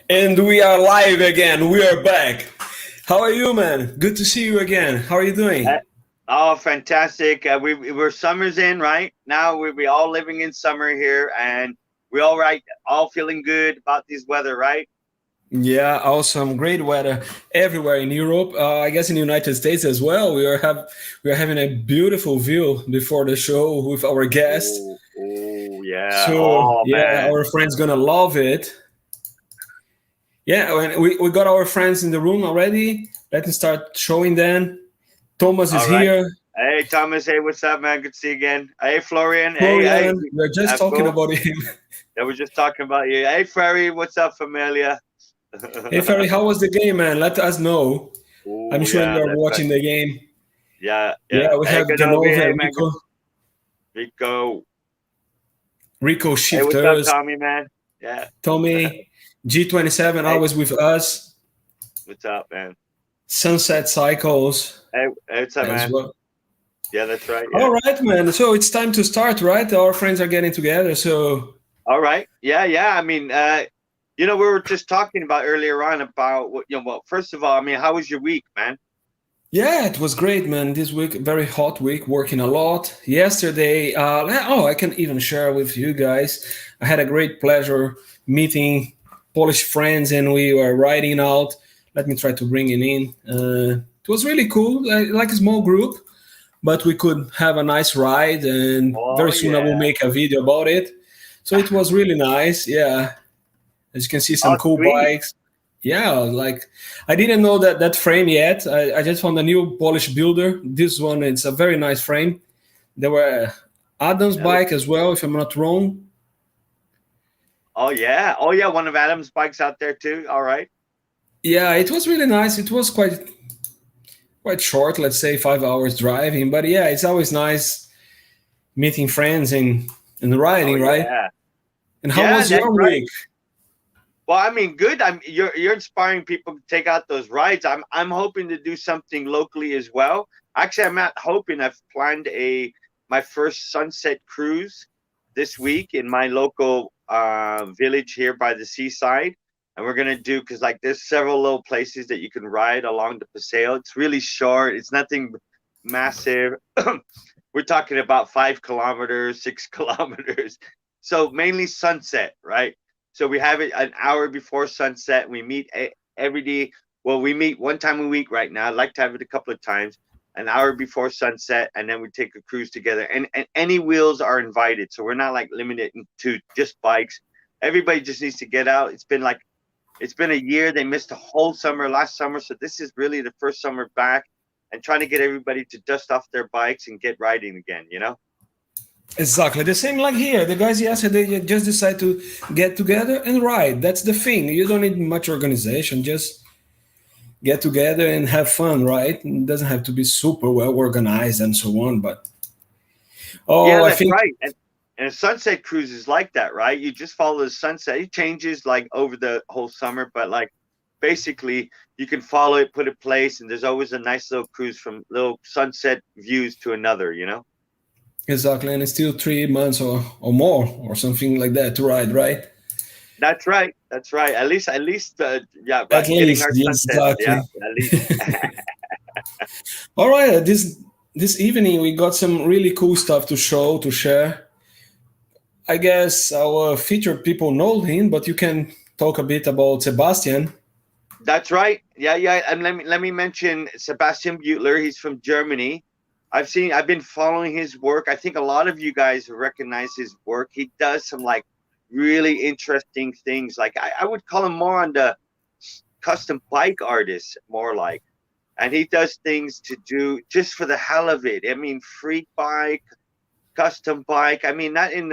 And we are live again. We are back. How are you, man? Good to see you again. How are you Uh, doing? Oh, fantastic! We're summer's in right now. We all living in summer here, and we all right, all feeling good about this weather, right? Yeah, awesome. Great weather everywhere in Europe. I guess in the United States as well. We are having a beautiful view before the show with our guest. Oh, yeah. So Oh yeah, man. our friends gonna love it. Yeah, and we got our friends in the room already. Let me start showing them. Thomas is All right. here. Hey, Thomas. Hey, what's up, man? Good to see you again. Hey, Florian. Hey. Florian, we are just talking Cool. about him. Yeah, we're just talking about you. Hey, Ferry. What's up, Familia? Hey Ferry, how was the game, man? Let us know. I'm Oh sure yeah, you are watching the game. yeah, Yeah, yeah. we Hey, have Ganovi. Ganova Hey, and man. Rico, Rico. Rico Hey, what's up, Shifters, Tommy, man? Yeah. Tommy, G27 Hey, always with us, what's up, man? Sunset Cycles Hey, what's up, as man? well. Yeah, that's right. Yeah. All right, man. So it's time to start, right? Our friends are getting together. So All right. Yeah, yeah. I mean, we were just talking about earlier on about well, first of all, I mean, how was your week, man? yeah, it was great, man. This week, very hot week, working a lot. Yesterday, I can even share with you guys. I had a great pleasure meeting Polish friends, and we were riding out. Let me try to bring it in. It was really cool, like a small group, but we could have a nice ride, and Oh very soon I will yeah. make a video about it. So it was really nice. Yeah, as you can see, some Oh, cool sweet. bikes. Yeah, like I didn't know that frame yet. I just found a new Polish builder. This one, it's a very nice frame. There were Adam's That look- bike as well, if I'm not wrong. Oh yeah. Oh yeah. One of Adam's bikes out there too. All right. Yeah, it was really nice. It was quite short, let's say 5 hours driving. But yeah, it's always nice meeting friends and Oh riding, right? yeah. And how Yeah, was that's your right. week? Well, I mean, good. You're inspiring people to take out those rides. I'm hoping to do something locally as well. Actually, I'm not hoping. I've planned a my first sunset cruise this week in my local village here by the seaside, and we're gonna do because like there's several little places that you can ride along the Paseo. It's really short. It's nothing massive. We're talking about 5 kilometers, 6 kilometers. So mainly sunset, right? So we have it an hour before sunset. We meet every day. Well, we meet one time a week right now. I'd like to have it a couple of times. An hour before sunset, and then we take a cruise together. And any wheels are invited, so we're not like limited to just bikes. Everybody just needs to get out. It's been a year. They missed a whole summer last summer, so this is really the first summer back, and trying to get everybody to dust off their bikes and get riding again. Exactly the same like here. The guys yesterday just decide to get together and ride. That's the thing. You don't need much organization. Just get together and have fun, right? It doesn't have to be super well organized and so on. But Yeah, I that's think right. And a sunset cruise is like that, right? You just follow the sunset. It changes like over the whole summer, but like basically you can follow it, put it place, and there's always a nice little cruise from little sunset views to another. exactly, and it's still 3 months or more or something like that to ride, right? That's right. That's right. At least, yeah, At right. Getting least, our yes, sunsets. Yeah, exactly. at least. All right, this evening we got some really cool stuff to show to share. I guess our featured people know him, but you can talk a bit about Sebastian. That's right. Yeah, yeah. And let me mention Sebastian Beutler. He's from Germany. I've been following his work. I think a lot of you guys recognize his work. He does some like really interesting things. Like I would call him more on the custom bike artist, more like. And he does things to do just for the hell of it. I mean, freak bike, custom bike. I mean, not in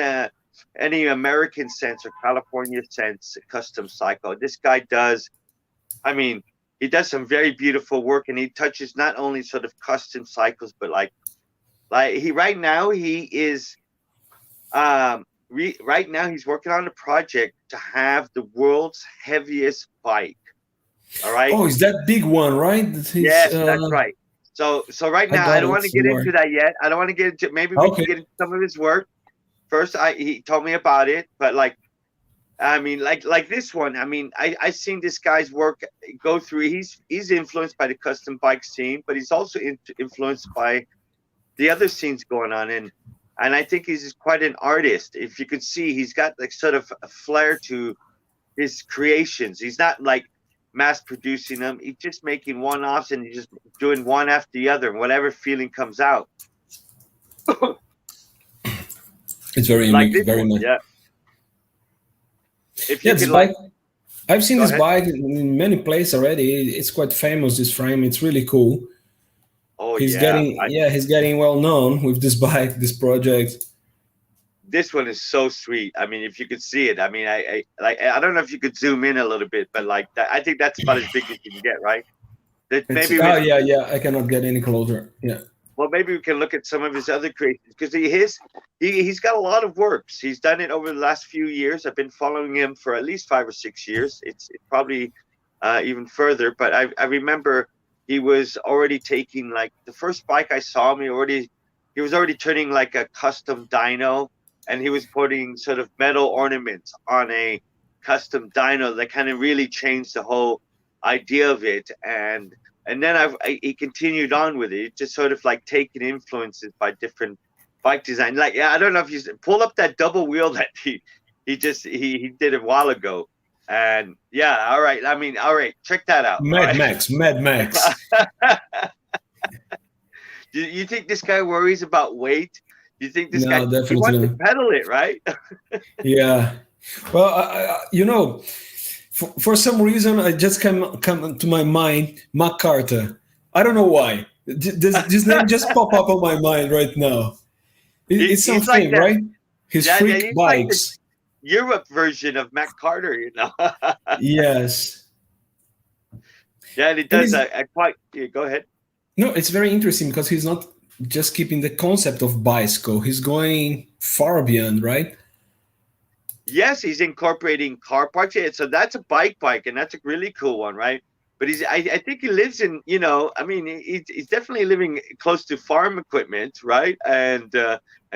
any American sense or California sense, custom cycle. This guy does. I mean, he does some very beautiful work, and he touches not only sort of custom cycles, but like he right now he is right now he's working on a project to have the world's heaviest bike. All right. Oh, is that big one, right? He's Yes, that's right. So right I now I got don't it want to get somewhere. into that yet. I don't want to get into maybe we Okay. can get into some of his work. First, he told me about it, but like I mean, like this one. I mean, I've seen this guy's work go through. He's influenced by the custom bike scene, but he's also influenced by the other scenes going on, and I think he's quite an artist. If you could see, he's got like sort of a flair to his creations. He's not like mass producing them. He's just making one offs and he's just doing one after the other, and whatever feeling comes out. It's very Like unique, this very one, nice. yeah. If Yeah, you this could like, bike. I've seen go this ahead. bike in many places already. It's quite famous. This frame. It's really cool. Oh yeah, He's getting well known with this bike, this project. this one is so sweet. I mean, if you could see it, I mean, I don't know if you could zoom in a little bit, but like that, I think that's about as big as you can get, right? That It's maybe oh with yeah, yeah. I cannot get any closer. Yeah. well, maybe we can look at some of his other creations because he's got a lot of works. He's done it over the last few years. I've been following him for at least 5 or 6 years. It's probably even further, but I remember he was already taking like the first bike I saw him. He was already turning like a custom dyno, and he was putting sort of metal ornaments on a custom dyno that kind of really changed the whole idea of it. And then he continued on with it, just sort of like taking influences by different bike design. Like, yeah, I don't know if you pull up that double wheel that he did a while ago. And yeah, all right. I mean, all right, check that out. All Mad right. Max, Mad Max. Do you think this guy worries about weight? Do you think this guy No, he wants definitely to not. pedal it, right? Yeah. Well, for some reason, I just come to my mind, MacArthur. I don't know why. This name just pop up on my mind right now. It's He's like something, that. right? His Yeah, yeah, freak he's like the bikes. Europe version of Matt Carter, you know. Yes. Yeah, and it And does it's a quite. Yeah, go ahead. no, it's very interesting because he's not just keeping the concept of bicycle. He's going far beyond, right? Yes, he's incorporating car parts. Yeah, so that's a bike, and that's a really cool one, right? But I think he lives in, I mean, he's definitely living close to farm equipment, right? And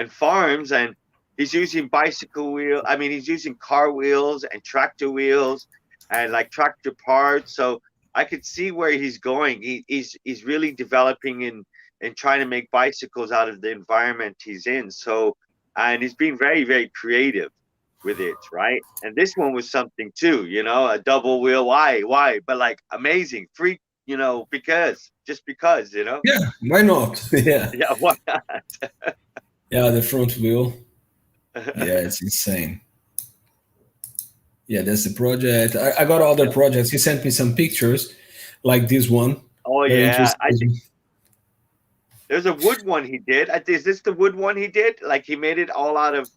farms, and he's using bicycle wheel. I mean, he's using car wheels and tractor wheels, and like tractor parts. So I could see where he's going. He's really developing and trying to make bicycles out of the environment he's in. So, and he's being very, very creative with it, right? And this one was something too, a double wheel. Why? But like amazing, freak, just because. Yeah, why not? Yeah, Yeah, why not? yeah, the front wheel. Yeah, it's insane. Yeah, that's the project. I got other projects. He sent me some pictures, like this one. Oh Very yeah, I think interesting. there's a wood one he did. Is this the wood one he did? Like he made it all out of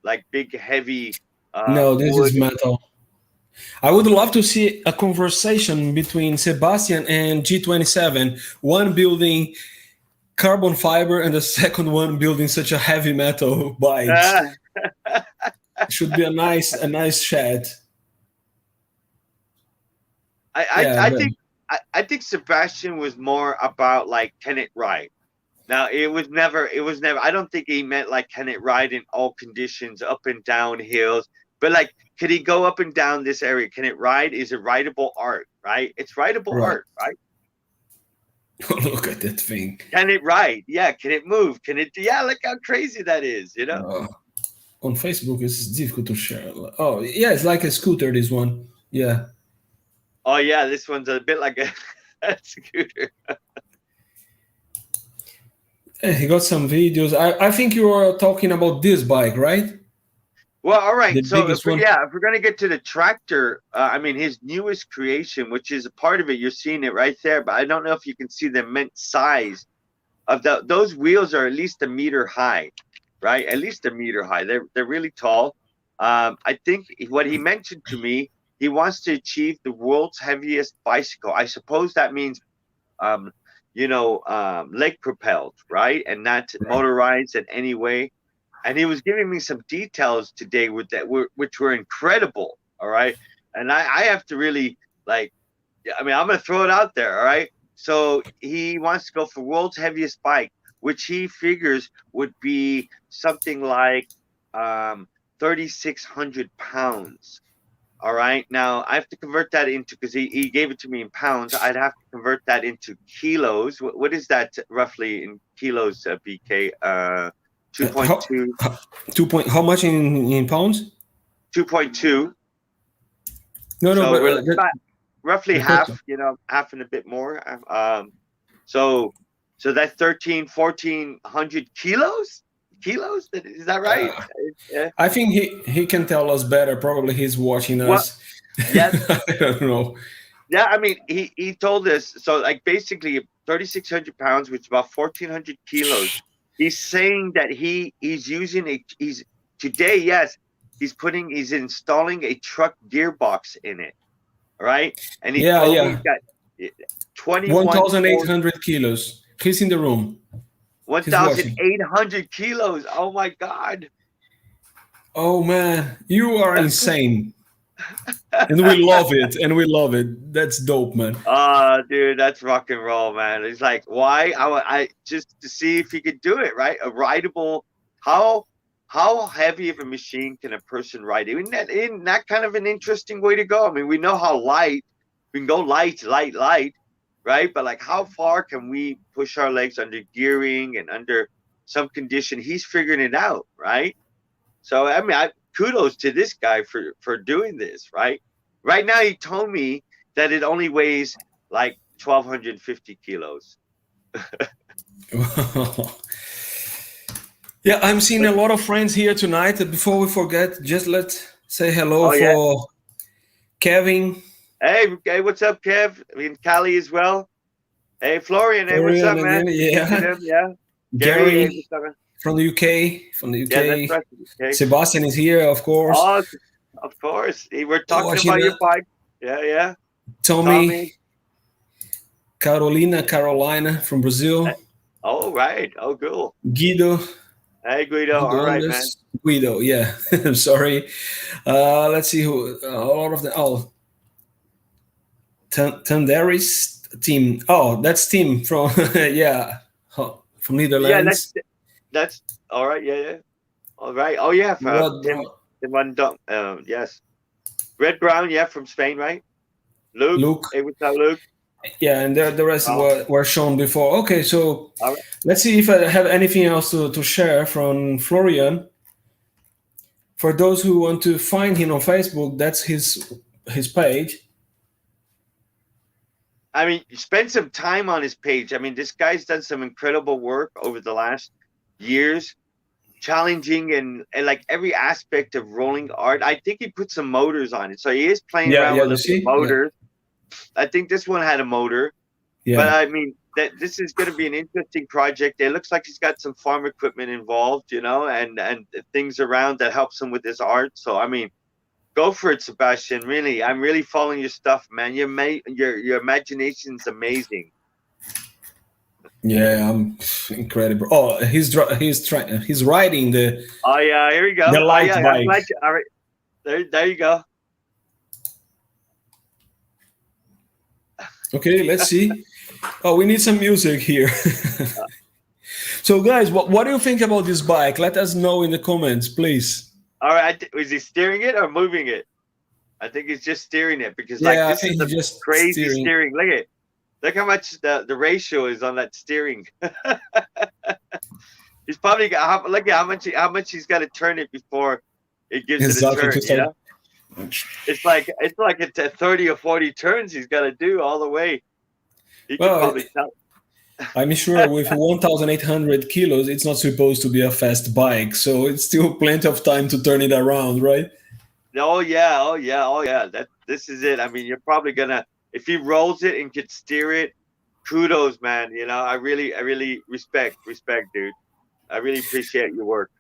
like big heavy No, this is wood. metal. I would love to see a conversation between Sebastian and G27, one building carbon fiber and the second one building such a heavy metal bikes. Uh, Should be a nice chat. I, Yeah, I I think I think Sebastian was more about like can it ride. Now it was never I don't think he meant like can it ride in all conditions up and down hills, but like could he go up and down this area? Can it ride? Is it rideable art, right? It's rideable right. art, right? Look at that thing. Can it ride? Yeah, can it move? Can it yeah, look how crazy that is. Uh, on Facebook, it's difficult to share. Oh, yeah, it's like a scooter. This one. Yeah. Oh yeah, this one's a bit like a scooter. He got some videos. I think you are talking about this bike, right? Well, all The right. So biggest one. if we're gonna get to the tractor, I mean his newest creation, which is a part of it, you're seeing it right there. But I don't know if you can see the immense size of those wheels are at least a meter high, right? At least a meter high. They're really tall. I think what he mentioned to me, he wants to achieve the world's heaviest bicycle. I suppose that means um, leg propelled, right? And not Right. motorized in any way. And he was giving me some details today which were incredible. All right. And I have to really like, I mean, I'm going to throw it out there. All right. So he wants to go for world's heaviest bike, which he figures would be something like um, 3,600 pounds. All right. Now I have to convert that into, because he gave it to me in pounds. I'd have to convert that into kilos. What is that roughly in kilos, BK? 2.2. How much in pounds? 2.2. No, So but we're about roughly the half, question. half and a bit more. So that's 1,400 kilos. Kilos? Is that right? Yeah. I think he can tell us better. Probably he's watching Well, us. yeah, I don't know. yeah. I mean, he told us, so like basically 3,600 pounds, which is about 1,400 kilos. He's saying that he's using he's today. Yes, he's installing a truck gearbox in it. Right, and he Yeah, told me he's yeah. got 21 1,800 kilos. He's in the room. He's watching. 1,800 kilos. Oh my God. Oh man, you are insane, and we love it. And we love it. That's dope, man. Dude, that's rock and roll, man. It's like, why? I just to see if he could do it, right? A rideable. How heavy of a machine can a person ride? Isn't that kind of an interesting way to go? I mean, we know how light we can go, light, right? But like, how far can we push our legs under gearing and under some condition? He's figuring it out, right? So I mean, kudos to this guy for doing this, right? Right now, he told me that it only weighs like 1,250 kilos. Yeah, I'm seeing a lot of friends here tonight. Before we forget, just let's say hello Oh yeah. for Kevin. Hey, what's up, Kev? I mean, Callie as well. Hey, Florian. Hey, what's up, man? Yeah. Yeah. Gary, hey, what's up, man? from the UK. From the UK. Yeah, that's right. Okay. Sebastian is here, of course. Oh, of course. We're talking Watching about your bike. Yeah. Tommy. Carolina from Brazil. Oh, right. Oh, cool. Guido. Hey, Guido. All right, man. Guido, yeah. I'm sorry. Let's see who. A lot of the. Tanderis team. Oh, that's team from yeah, from Netherlands. Yeah, that's all right. Yeah. All right. Oh yeah, Tim Van Dam. Yes. Red Brown. Yeah, from Spain, right? Luke. Hey, what's up, Luke? Yeah, and the rest were shown before. Okay, so let's see if I have anything else to share from Florian. For those who want to find him on Facebook, that's his page. I mean, spend some time on his page. I mean, this guy's done some incredible work over the last years, challenging and like every aspect of rolling art. I think he put some motors on it, so he is playing around with the motors. Yeah. I think this one had a motor, but I mean that this is going to be an interesting project. It looks like he's got some farm equipment involved, and things around that helps him with his art. So I mean, go for it, Sebastian. Really, I'm really following your stuff, man. Your imagination's amazing. Yeah, I'm incredible. Oh, he's riding the. Oh yeah, here we go. The light bike. All right, there you go. Okay, let's see. Oh, we need some music here. So, guys, what do you think about this bike? Let us know in the comments, please. All right, is he steering it or moving it? I think he's just steering it because this is just crazy steering. Look how much the ratio is on that steering. He's probably got look at how much he's got to turn it before it gives it a turn. It's like it's 30 or 40 turns he's got to do all the way. He can probably tell. I'm sure with 1,800 kilos, it's not supposed to be a fast bike, so it's still plenty of time to turn it around, right? Oh yeah. This is it. I mean, you're probably gonna, if he rolls it and can steer it, kudos, man. I really respect, dude. I really appreciate your work.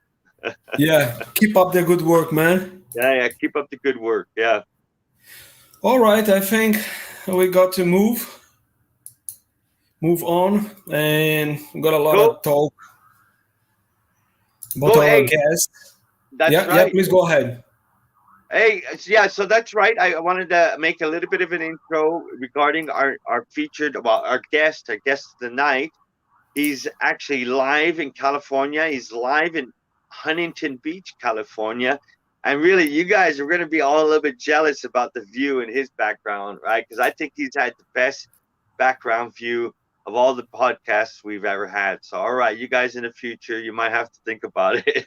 Yeah, keep up the good work, man. Yeah, keep up the good work. Yeah. All right, I think we got to move on, and got a lot of talk about our guests. That's right. Yeah, please go ahead. Hey, yeah, so that's right. I wanted to make a little bit of an intro regarding our featured, our guest tonight. He's actually live in California. He's live in Huntington Beach, California. And really, you guys are going to be all a little bit jealous about the view and his background, right? Because I think he's had the best background view of all the podcasts we've ever had. So, all right, you guys in the future, you might have to think about it.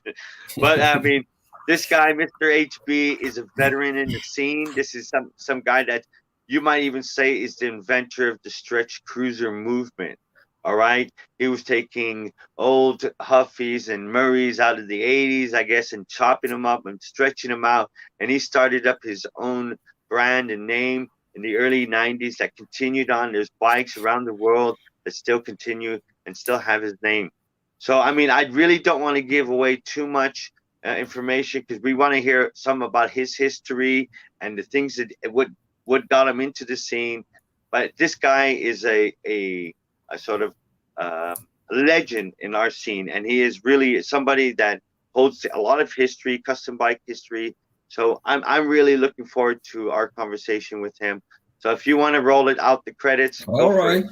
But I mean, this guy, Mr. HB, is a veteran in the scene. This is some guy that you might even say is the inventor of the stretch cruiser movement. All right, he was taking old Huffies and Murrays out of the 80s, I guess, and chopping them up and stretching them out. And he started up his own brand and name in the early 90s that continued on. There's bikes around the world that still continue and still have his name. So, I mean, I really don't want to give away too much information because we want to hear some about his history and the things that what got him into the scene. But this guy is a sort of legend in our scene, and he is really somebody that holds a lot of history, custom bike history. So I'm really looking forward to our conversation with him. So if you want to roll it out the credits, All right.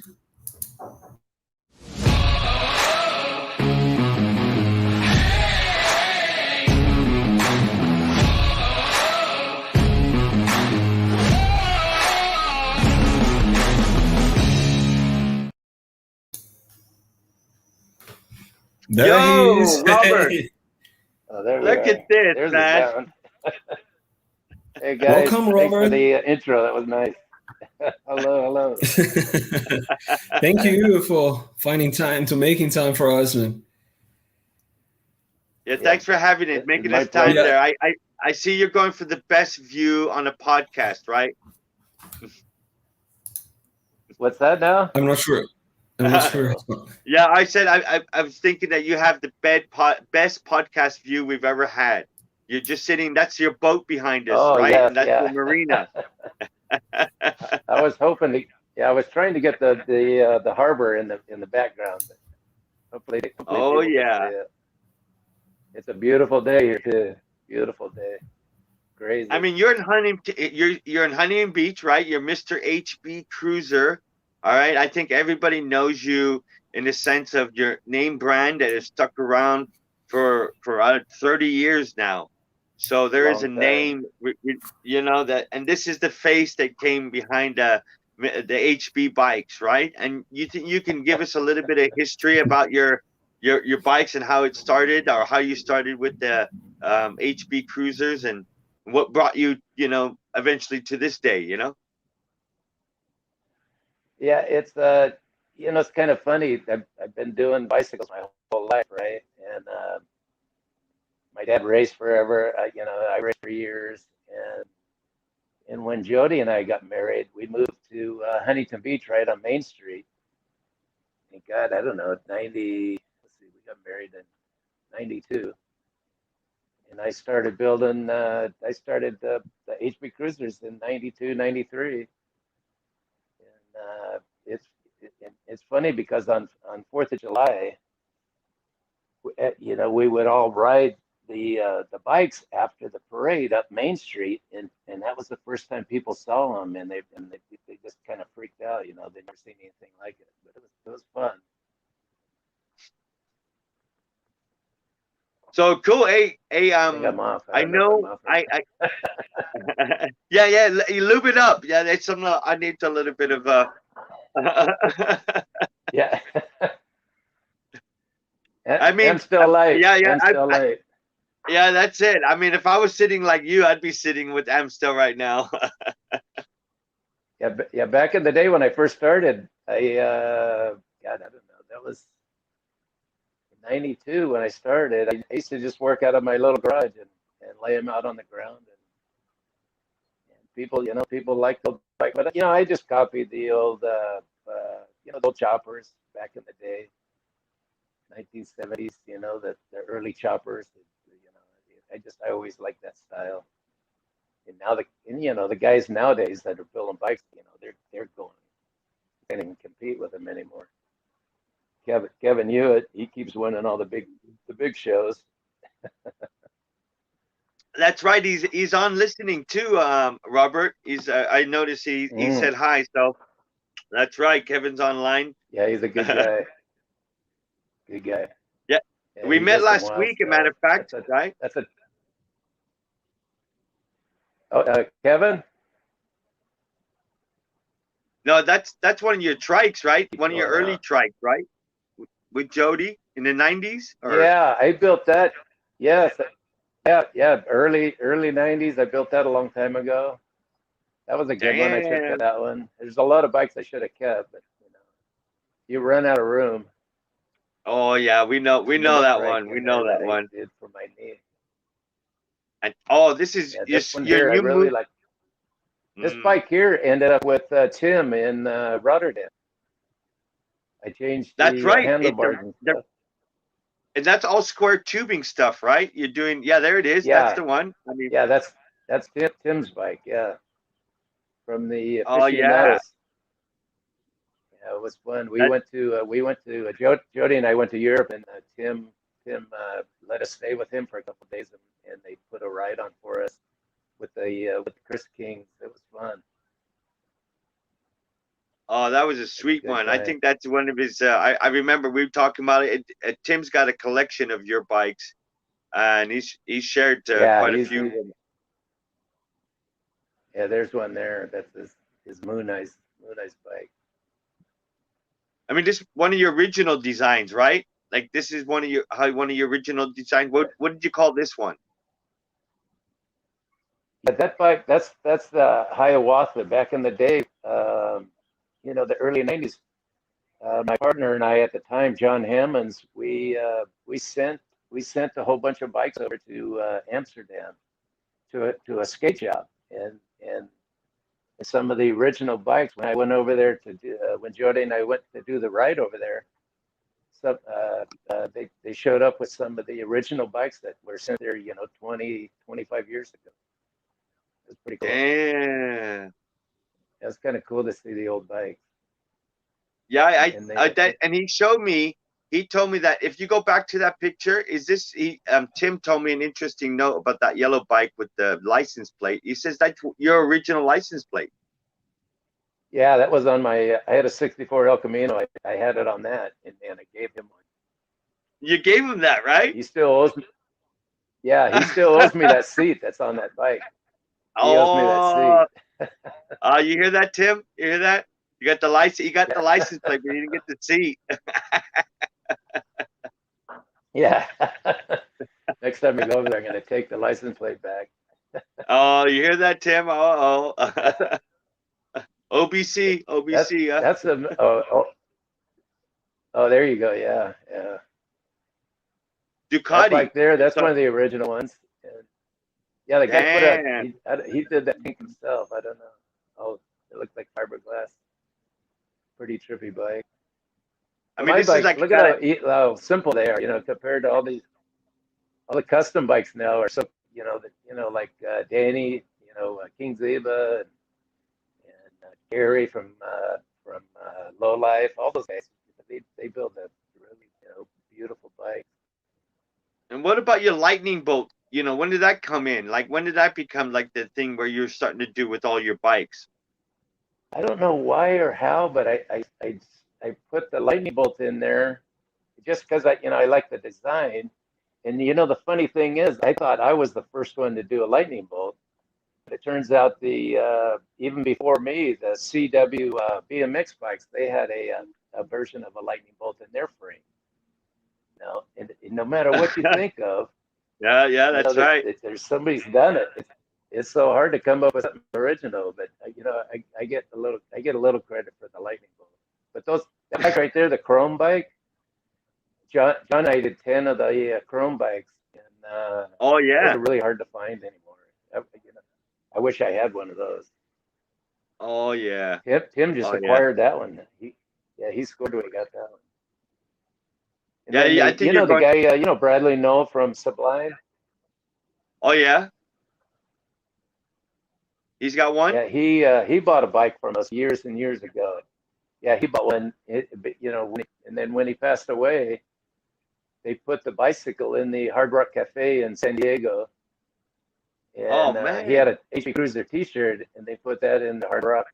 There Yo, he is. Robert. Oh, there we Look are. at this, There's man. the sound. Hey guys, Welcome, thanks for Robert. the intro. That was nice. Hello. Thank you for making time for us, man. Yeah, thanks for having it, making my this time pleasure. there. I see you're going for the best view on a podcast, right? What's that now? I'm not sure. Yeah, I said I was thinking that you have the best podcast view we've ever had. You're just sitting. That's your boat behind us, Oh, right? yes, And that's yeah. the marina. I was hoping to. Yeah, I was trying to get the harbor in the background. But hopefully Oh, people can yeah. see it. It's a beautiful day here too. Beautiful day. Crazy. I mean, you're in Huntington Beach, right? You're Mr. HB Cruiser. All right. I think everybody knows you in the sense of your name brand that has stuck around for 30 years now. So there is a Long time. name, you know, that, and this is the face that came behind the HB bikes, right? And you can give us a little bit of history about your bikes and how it started, or how you started with the HB cruisers, and what brought you, you know, eventually to this day, you know? Yeah, it's you know, it's kind of funny. I've been doing bicycles my whole life, right? And my dad raced forever. You know, I raced for years, and when Jody and I got married, we moved to Huntington Beach, right on Main Street. And God, I don't know, 90. Let's see, we got married in 92, and I started building. I started the HB Cruisers in 92, 93. And it's funny because on 4th of July, you know, we would all ride the bikes after the parade up Main Street, and that was the first time people saw them, and they just kind of freaked out. You know, they'd never seen anything like it, but it was fun. So cool. Hey, I think I'm off. I don't know know, if I'm off or yeah, you lube it up. Yeah, that's something I need a little bit of yeah. I mean, I'm still late. yeah, I'm still late. Yeah, that's it. I mean, if I was sitting like you, I'd be sitting with Amstel right now. Yeah. Back in the day when I first started, God, I don't know. That was 92 when I started. I used to just work out of my little garage and lay them out on the ground, and people, you know, people like the bike, but you know, I just copied the old, you know, the old choppers back in the day, 1970s. You know, the early choppers. You know, I always liked that style. And now you know, the guys nowadays that are building bikes, you know, they're going, can't even compete with them anymore. Kevin Hewitt, he keeps winning all the big shows. That's right. He's on listening too, Robert. He's I noticed he said hi. So that's right. Kevin's online. Yeah, he's a good guy. Good guy. Yeah, we met last week. A matter of fact, right? That's a Kevin? No, that's one of your trikes, right? One of your Going early on. trikes, right? With Jody in the 90s? Or Yeah, I built that. Yes. Yeah. Early 90s. I built that a long time ago. That was a good one. I should have kept damn. that one. There's a lot of bikes I should have kept, but you run out of room. Oh yeah, we know that Trike one. We in there know that that I one. did for my knee. And oh, this is Yeah, this one your here I new really move. like. This Mm, bike here ended up with Tim in Rotterdam. I changed that's the right. handlebars and stuff. And that's all square tubing stuff, right? You're doing, yeah, there it is. That's Yeah, the one. I mean, yeah, that's Tim's bike. Yeah, from the oh yeah, aficionados. Yeah, it was fun. We that, went to Jody and I went to Europe, and Tim let us stay with him for a couple of days, and they put a ride on for us with the Chris Kings. It was fun. oh, that was a It's a sweet good one. I bike. think that's one of his. I remember we were talking about it. Tim's got a collection of your bikes, and he's shared Yeah, quite a few of them. yeah. There's one there. That's his Moon Eyes bike. I mean, this one of your original designs, right? Like this is one of your original designs. What did you call this one? But that bike, that's the Hiawatha back in the day. The early '90s. My partner and I at the time, John Hammonds, we sent a whole bunch of bikes over to Amsterdam to a skate shop, and some of the original bikes. When I went over there when Jody and I went to do the ride over there, they showed up with some of the original bikes that were sent there, 20-25 years ago. It was pretty cool. Damn. It was kind of cool to see the old bikes. Yeah, And they, and he showed me. He told me that if you go back to that picture, is this Tim told me an interesting note about that yellow bike with the license plate. He says that's your original license plate. yeah, that was on my. I had a '64 El Camino. I had it on that, and I gave him one. You gave him that, right? He still owes me. Yeah, he still owes me that seat that's on that bike. He owes me that Oh, seat. you hear that, Tim? You hear that? You got the license. You got the license plate, but you didn't get the seat. Yeah. Next time we go over there, I'm going to take the license plate back. Oh, you hear that, Tim? Oh. That's a, OBC. Huh? that's a. Oh, there you go. Yeah, yeah. That Ducati. bike there, that's one of the original ones. And yeah, the guy Damn. he did that thing himself. I don't know. Oh, it looked like fiberglass. Pretty trippy bike. I But mean, my this is bikes, like look at how simple they are. Compared to all the custom bikes now are so like Danny, King Zeba and Gary from Low Life. All those guys, they build a really beautiful bike. And what about your lightning bolt? When did that come in? Like, when did that become like the thing where you're starting to do with all your bikes? I don't know why or how, but I put the lightning bolt in there just because I like the design. And the funny thing is, I thought I was the first one to do a lightning bolt. But it turns out even before me, the CW BMX bikes, they had a version of a lightning bolt in their frame. And no matter what you think of, Yeah, that's right. there's somebody's done it. It's so hard to come up with something original, but I get a little credit for the lightning bolt. But that bike right there, the chrome bike, John and I did 10 of the chrome bikes, and Oh those yeah. are really hard to find anymore. I wish I had one of those. Oh yeah. Tim just Oh yeah. acquired that one. He scored when he got that one. And Yeah, then I think you're the going. guy, Bradley Knoll from Sublime. Oh yeah. He's got one. Yeah, he bought a bike from us years and years ago. Yeah, he bought one. And then when he passed away, they put the bicycle in the Hard Rock Cafe in San Diego. Oh And man. he had a HB Cruiser T-shirt, and they put that in the Hard Rock.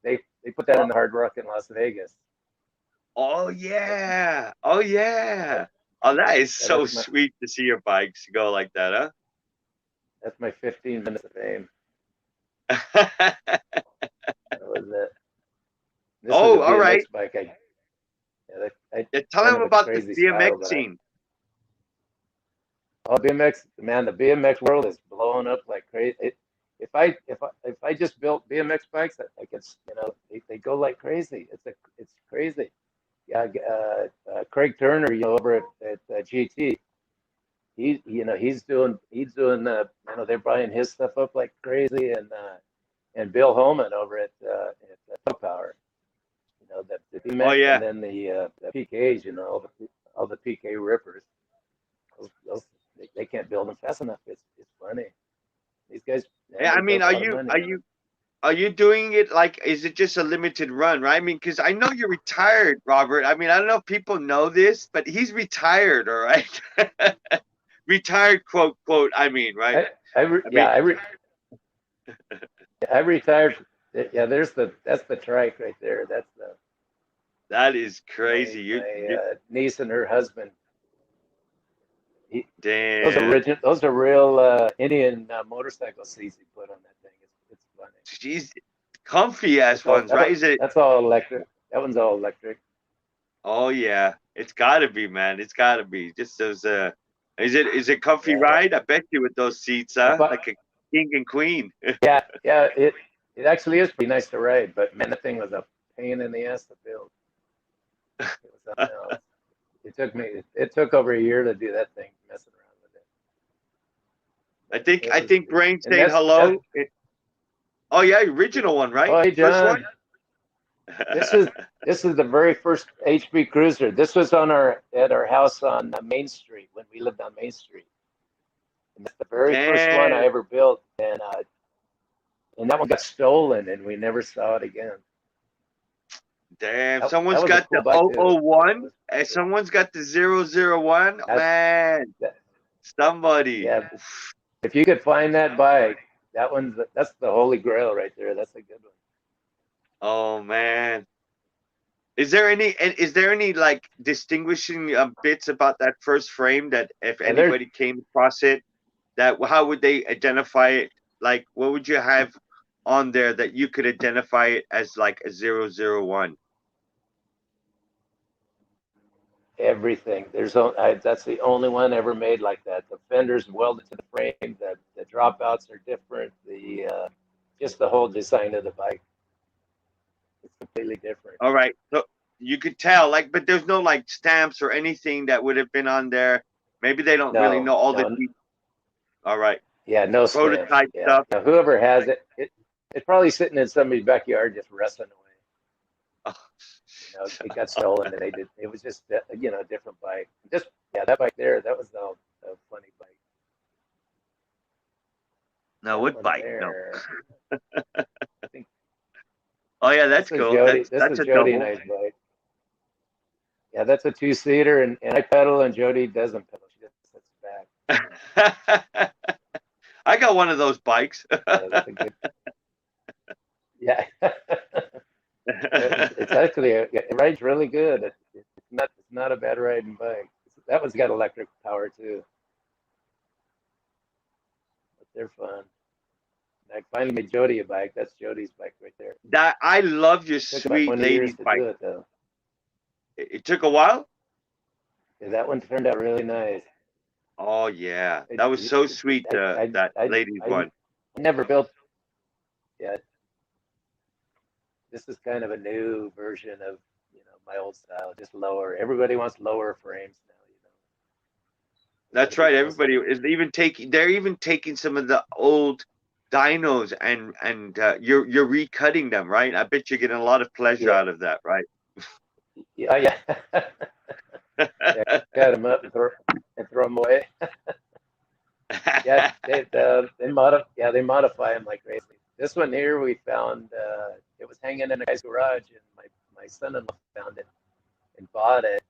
They put that in the Hard Rock in Las Vegas. Oh yeah. Oh yeah. Oh, that is so sweet to see your bikes go like that, huh? That's my 15 minutes of fame. That was it. This was a Oh, all BMX right. bike. I Yeah, tell kind him of a about the crazy style, BMX but scene. BMX, man, the BMX world is blowing up like crazy. If I just built BMX bikes, I could, they go like crazy. It's crazy. Yeah, Craig Turner, over at GT, they're buying his stuff up like crazy, and Bill Holman over at Power, the Oh BMX, and yeah. then the PKs, all the PK rippers. They can't build them fast enough. It's funny. These guys, man, Yeah, I they mean, build a lot of money. are you doing it like, is it just a limited run, right? I mean, because I know you're retired, Robert. I mean, I don't know if people know this, but he's retired, all right? Retired, quote, quote, I mean, right? I mean, I retired. Yeah, that's the trike right there. That's that is my crazy. You niece and her husband. damn. Those are real Indian motorcycle seats he put on that thing. It's funny. Jeez, comfy ass ones, right? Is it? That's all electric. That one's all electric. Oh yeah, it's gotta be, man. It's gotta be. Just those. Is it comfy Yeah, ride? I bet you with those seats, huh? but Like a king and queen. yeah. It actually is pretty nice to ride, but man, that thing was a pain in the ass to build. It was something else. It took over a year to do that thing, messing around with I it. think It I was, think Brain and saying hello. Oh yeah, original one, right? oh, hey First one. John, this is this is the very first HB Cruiser. This was at our house on Main Street when we lived on Main Street. And that's the very first one I Damn, ever built, and that one got stolen, and we never saw it again. damn. That Someone's was a got cool the bike oh too. oh That one, was and someone's got the 001. that's Man, that. somebody. Yeah, if you could find that bike, that's the holy grail right there. That's a good one. Oh man. Is there any like distinguishing bits about that first frame that if Yeah, there. anybody came across it, that how would they identify it? Like, what would you have on there that you could identify it as like a 001? Everything. That's the only one ever made like that. The fenders welded to the frame. The dropouts are different. Just the whole design of the bike is completely different. All right, so you could tell, like, but there's no like stamps or anything that would have been on there. Maybe they don't really No, know all the no, all right, yeah, no stamps. prototype Yeah, stuff. now, whoever has it's probably sitting in somebody's backyard just rusting away. It got stolen, and it was just a different bike. Just yeah, that bike there, that was the funny bike. No, That what one bike? No. there, I think Oh yeah, that's cool. This That's is a Jody and double. I's bike. Yeah, that's a two-seater, and I pedal, and Jody doesn't pedal. She just sits back. I got one of those bikes. Yeah, that's a good. Yeah, it's actually it rides really good. It's not a bad riding bike. That one's got electric power too. But they're fun. I finally made Jody a bike. That's Jody's bike right there. That I love your It took about sweet 20 years lady's to bike. do it though. It took a while. Yeah, that one turned out really nice. Oh yeah, that was so sweet. That lady's I one. never built. Yeah, this is kind of a new version of my old style, just lower. Everybody wants lower frames now. That's Everybody right. wants Everybody is even taking. They're even taking some of the old dynos and you're recutting them, right? I bet you're getting a lot of pleasure yeah, out of that, right? yeah. Yeah, cut them up and throw them away. Yeah, they modify them like crazy. This one here we found it was hanging in a guy's garage, and my son-in-law found it and bought it,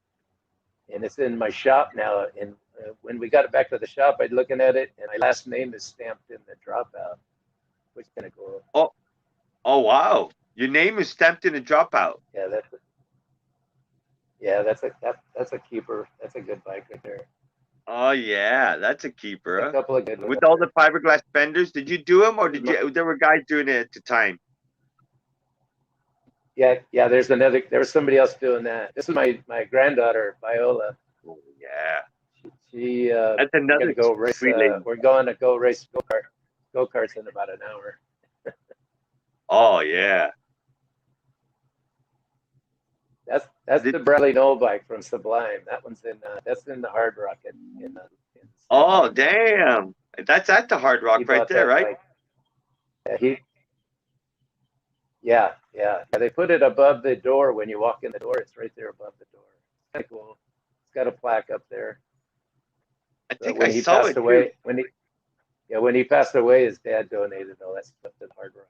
and it's in my shop now. And when we got it back to the shop, I'd looking at it, and my last name is stamped in the dropout, which is kind of cool. Oh, oh wow! Your name is stamped in a dropout. Yeah, that's a keeper. That's a good bike right there. Oh yeah, that's a keeper. A Huh? couple of good ones With all there. the fiberglass fenders, did you do them or did you? There were guys doing it at the time. Yeah. There was somebody else doing that. This is my granddaughter Viola. Oh yeah, She that's we're gonna another go race. sweet lady. We're going to go race go karts in about an hour. Oh yeah. That's the Bradley Knoll bike from Sublime. That one's in that's in the Hard Rock in San Oh Diego. damn, that's at the Hard He Rock right bought there, that right? bike. Yeah. They put it above the door when you walk in the door. It's right there above the door. It's kind of cool. It's got a plaque up there. I But think when I he saw passed it too. away, when he passed away, his dad donated all that stuff to the Hard Rock.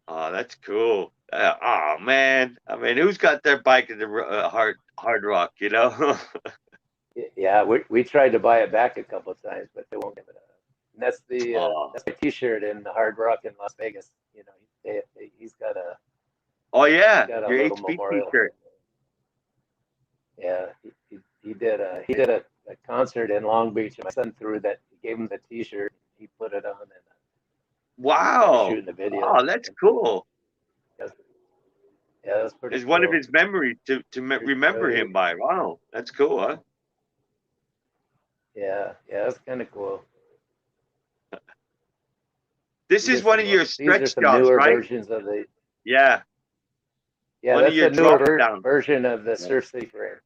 Oh, that's cool. Oh man, I mean, who's got their bike in the Hard Rock? You know? Yeah, we tried to buy it back a couple of times, but they won't give it up. And Oh, that's my T-shirt in the Hard Rock in Las Vegas. You know, he's got oh yeah, a your little HB memorial. T-shirt. Yeah, he did a concert in Long Beach, and my son gave him the T-shirt. He put it on, and Wow. shooting the video. Oh, that's cool. Yeah, that's pretty It's cool. one of his memories to remember him by. Wow, that's cool, huh? Yeah, that's kind of cool. This is one of your These are stretch some jobs, newer right? versions of the. Yeah, Yeah, one of that's your a newer drop down. version of the Surf City frame.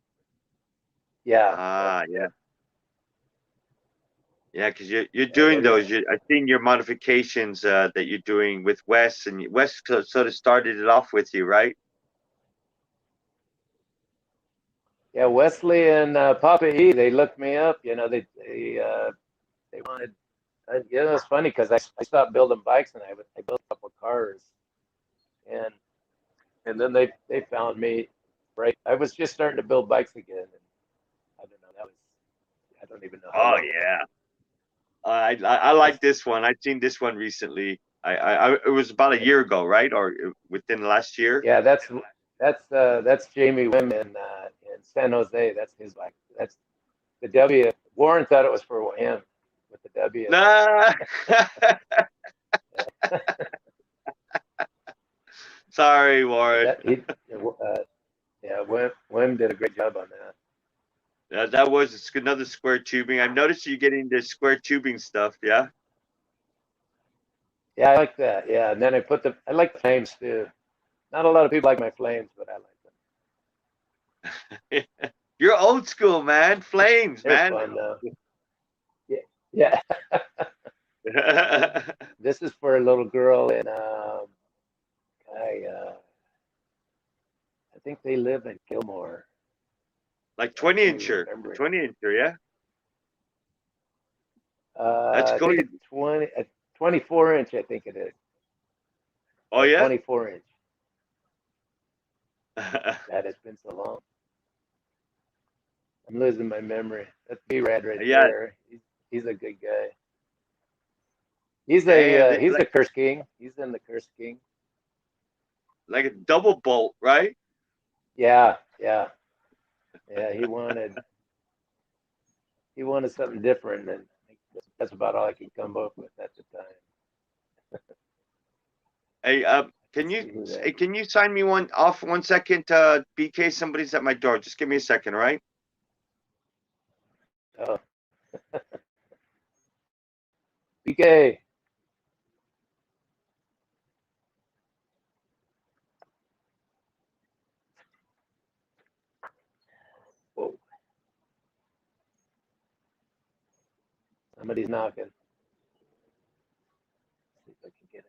Yeah. Ah, yeah. Yeah, because you're Yeah, doing those. I've seen your modifications that you're doing with Wes, and Wes sort of started it off with you, right? Yeah, Wesley and Papa E, they looked me up. You know, they wanted. You know, it's funny because I stopped building bikes and I built a couple of cars, and then they found me. Right, I was just starting to build bikes again, and I don't know. I don't even know how Oh long. yeah, I like this one. I've seen this one recently. It was about a year ago, right, or within the last year. Yeah, that's Jamie Wim in San Jose. That's his bike. That's the W. Warren thought it was for him with the W. Nah. Sorry, Warren. Yeah, Wim did a great job on that. That was another square tubing. I've noticed you getting the square tubing stuff. Yeah. Yeah, I like that. Yeah, and then I like the flames too. Not a lot of people like my flames, but I like them. You're old school, man. Flames, They're man. fun though. Yeah. This is for a little girl in I think they live in Gilmore. Like 20-incher. 20-incher, yeah. That's cool. I think 24-inch, I think it is. Oh yeah. 24-inch. God, it's been so long. I'm losing my memory. That's B-Rad right there. He's a good guy. He's a Curse King. He's in the Curse King. Like a double bolt, right? Yeah. He wanted something different, and that's about all I could come up with at the time. Hey, can you sign me off 1 second? BK, somebody's at my door. Just give me a second, all right? Oh. BK. Whoa. Somebody's knocking. See if I can get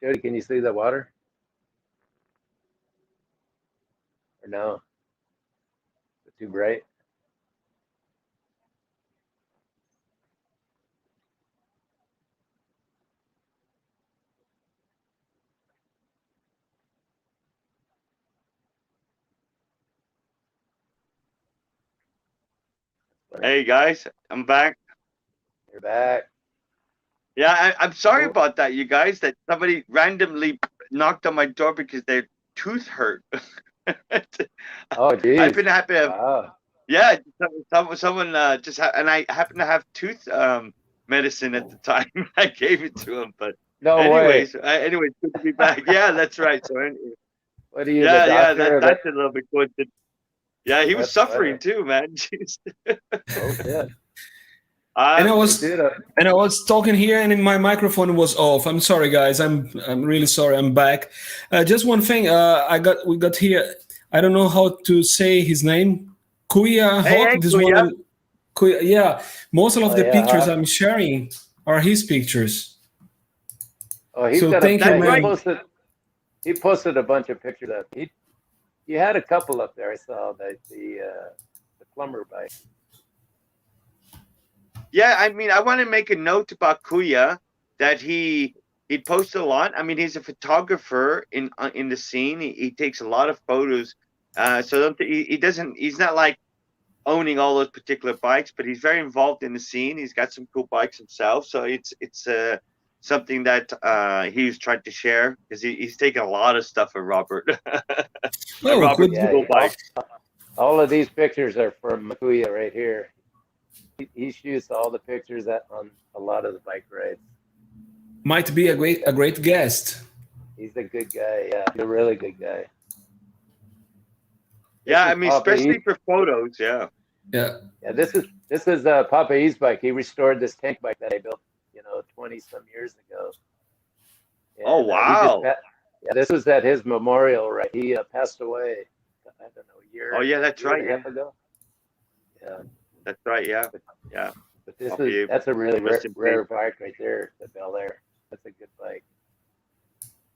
it. Jody, can you see the water? Or no? Is it too bright? Hey guys, I'm back. You're back. Yeah, I'm sorry about that, you guys. That somebody randomly knocked on my door because their tooth hurt. Oh, I geez. happen to have, Wow. yeah, someone and I happen to have tooth medicine at the time. I gave it to him, but No way. anyways, good to be back. Yeah, that's right. So, What are you, the yeah, doctor? that's a little bit good. Yeah, he was That's suffering funny. too, man. Jeez. Oh, shit. And I Um, Hey, was dude. and I was talking here, and my microphone was off. I'm sorry, guys. I'm really sorry. I'm back. Just one thing. We got here. I don't know how to say his name. Kuya hey, Hawk. This one. Kuya. Kuya, yeah. Most of Oh, the yeah, pictures huh? I'm sharing are his pictures. Oh, he's So got a, thank you, yeah, That's right. man. he posted a bunch of pictures of, he had a couple up there. I saw the plumber bike. Yeah, I mean, I want to make a note about Kuya that he posts a lot. I mean, he's a photographer in the scene. He takes a lot of photos. So he doesn't. He's not like owning all those particular bikes, but he's very involved in the scene. He's got some cool bikes himself. So it's something that he's trying to share because he's taken a lot of stuff of Robert. Oh, Robert's good. Yeah, cool bike. all of these pictures are from Makuya right here. He shoots all the pictures on a lot of the bike rides. Might be a great guest. He's a good guy. Yeah, he's a really good guy. This Yeah, I is mean, Papa especially E. for photos. Yeah. Yeah. Yeah, this is Papa E's bike. He restored this tank bike that I built, 20 some years ago. Oh And he just wow. yeah, this was at his memorial, right? He passed away, I don't know, Oh yeah, that's year right. and a Yeah, half ago. Yeah, that's right. Yeah, but, yeah. but this Copy is you. that's a really Rest in peace. rare bike right there, the Belyea. That's a good bike.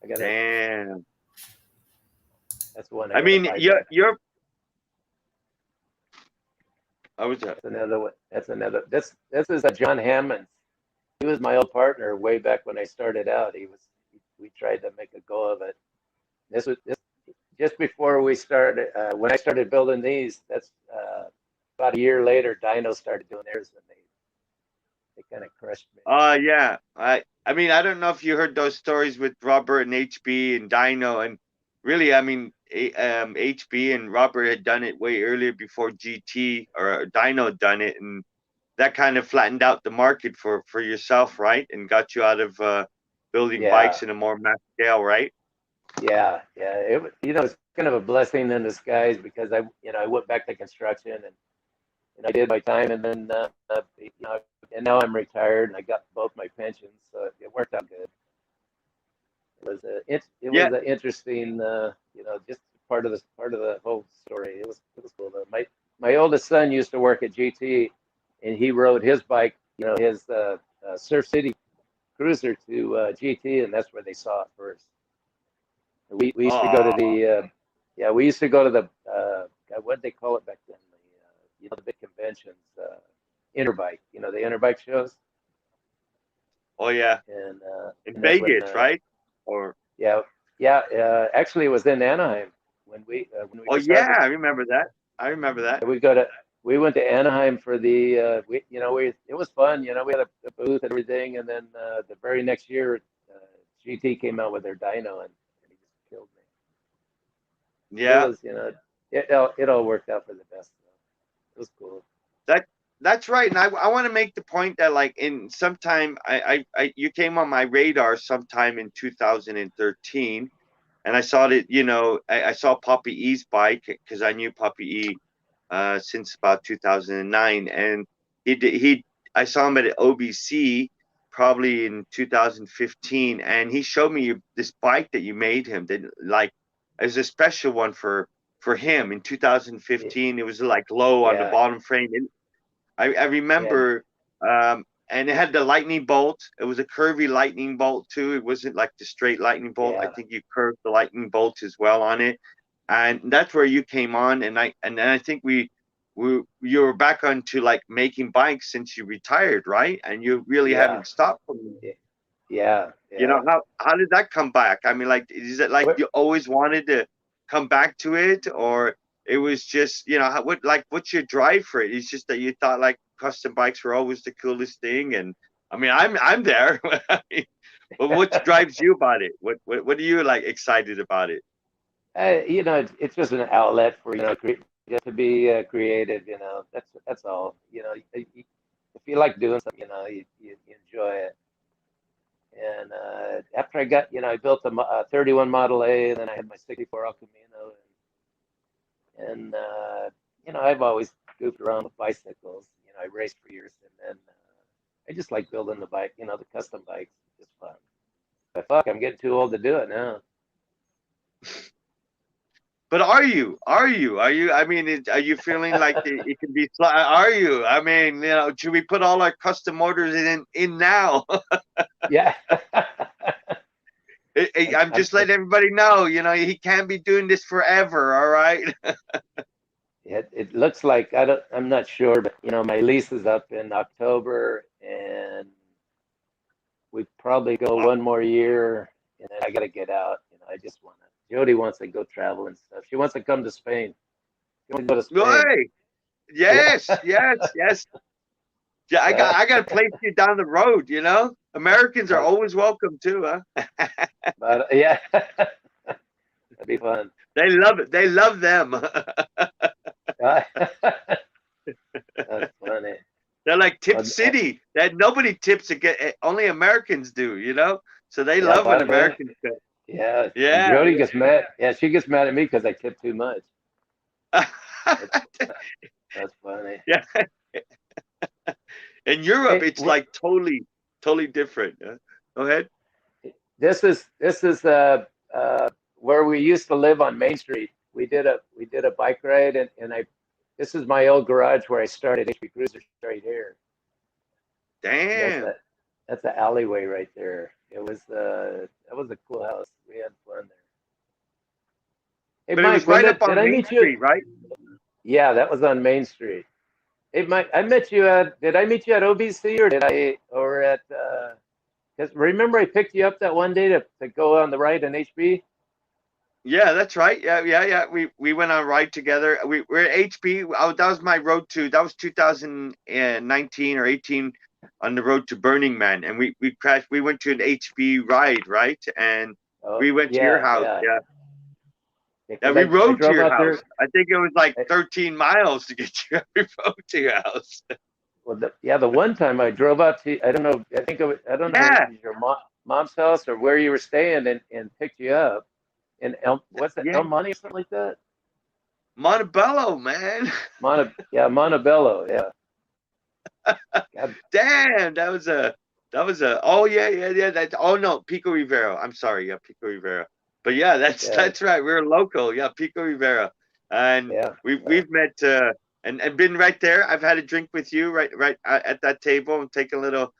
I gotta. Damn. That's one I I gotta mean, buy back. I was That's another one. That's another. This is a John Hammond. He was my old partner way back when I started out. We tried to make a go of it. This just before we started. When I started building these, that's about a year later. Dyno started doing theirs, and they kind of crushed me. Yeah. I mean, I don't know if you heard those stories with Robert and HB and Dino, and really, I mean, HB and Robert had done it way earlier before GT or Dino had done it, and that kind of flattened out the market for yourself, right? And got you out of building Yeah, bikes in a more mass scale, right? yeah, yeah. It's kind of a blessing in disguise because I went back to construction and I did my time, and then and now I'm retired and I got both my pensions, so it worked out good. It Yeah. was an interesting, just part of the whole story. It was cool though. My oldest son used to work at GT, and he rode his bike, his Surf City Cruiser to GT, and that's where they saw it first. We used to go to Oh, we used to go to the what did they call it back then? The big conventions, Interbike, the Interbike shows, oh yeah. and In that's when Vegas, right? Or yeah, yeah. Actually, it was in Anaheim when we oh first yeah, started. I remember that. I remember that. We went to Anaheim for the it was fun. We had a booth and everything, and then the very next year, GT came out with their dyno, and he just killed me. But it Yeah. was it all worked out for the best. It was cool. That that's right, and I want to make the point that like in sometime you came on my radar sometime in 2013, and I saw that I saw Poppy E's bike because I knew Poppy E since about 2009, and I saw him at OBC probably in 2015, and he showed me this bike that you made him that like it was a special one for him in 2015. It was like low on the Yeah, bottom frame. I yeah, remember, and it had the lightning bolt. It was a curvy lightning bolt too. It wasn't like the straight lightning bolt. I yeah, think you curved the lightning bolt as well on it, and that's where you came on. And then I think you were back onto like making bikes since you retired, right? And you really yeah, haven't stopped from. yeah, yeah. How did that come back? I mean, like, is it like What? you always wanted to come back to it, or it was just what's your drive for it? It's just that you thought like custom bikes were always the coolest thing, and I mean, I'm there. I mean, but what drives you about it? What are you like excited about it? You know, it's just an outlet for, you know, just to be creative. You know, that's all. You know, if you like doing something, you know, you enjoy it. And after I got, you know, I built a 31 Model A, and then I had my 64 El Camino, and you know, I've always goofed around with bicycles. You know, I raced for years, and then I just like building the bike. You know, the custom bikes, just fun. But fuck, I'm getting too old to do it now. But are you? Are you? Are you? I mean, are you feeling like it can be? Are you? I mean, you know, should we put all our custom motors in now? Yeah. I'm just letting everybody know. You know, he can't be doing this forever. All right. It looks like I'm not sure, but you know, my lease is up in October, and we probably go one more year, and then I got to get out. You know, I just want to. Jody wants to go travel and stuff. She wants to come to Spain. She wants to go to Spain. Hey, yes, yes, yes. Yeah, I got to place you down the road. You know, Americans are always welcome too, huh? But yeah, that'd be fun. They love it. They love them. That's funny. They're like Tip City. That nobody tips again. Only Americans do. You know, so they love when Americans tip. Yeah, Yeah. Jody gets mad. Yeah, she gets mad at me because I tip too much. That's funny. Yeah. In Europe, Hey, it's like totally different. Go ahead. This is where we used to live on Main Street. We did a bike ride, and this is my old garage where I started HP Cruiser right here. Damn. That's an alleyway right there. That was a cool house. We had fun there. Hey, But Mike, it was right up on did I Main meet you? Street, right? Yeah, that was on Main Street. Hey, Mike, did I meet you at OBC or at, because remember I picked you up that one day to go on the ride in HB? Yeah, that's right. Yeah. We went on a ride together. We're at HB. That was my road to. That was 2019 or 18 on the road to Burning Man, and we crashed. We went to an HB ride, right? And we went to your house. Yeah. Yeah, we rode to your house. I think it was like 13 miles to get you. We rode to your house. Well, the one time I drove out to, I don't know, I think I don't know if it was your mom's house or where you were staying, and picked you up in what's that, El Monte or something like that? Montebello, man. Montebello, yeah. Damn, that was a. Oh yeah. Oh no, Pico Rivera. I'm sorry, yeah, Pico Rivera. But yeah, that's right. We're local, yeah, Pico Rivera, and we've met and been right there. I've had a drink with you right at that table and taken a little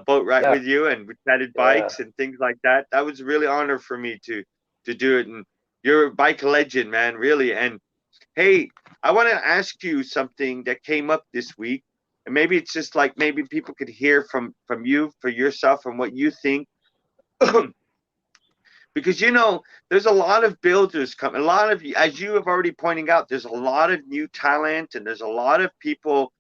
boat ride with you, and we chatted bikes and things like that. That was really honor for me to do it, and you're a bike legend, man, really. And hey, I want to ask you something that came up this week, and maybe it's just like maybe people could hear from you for yourself and what you think. Because you know, there's a lot of builders coming. A lot of, as you have already pointing out, there's a lot of new talent, and there's a lot of people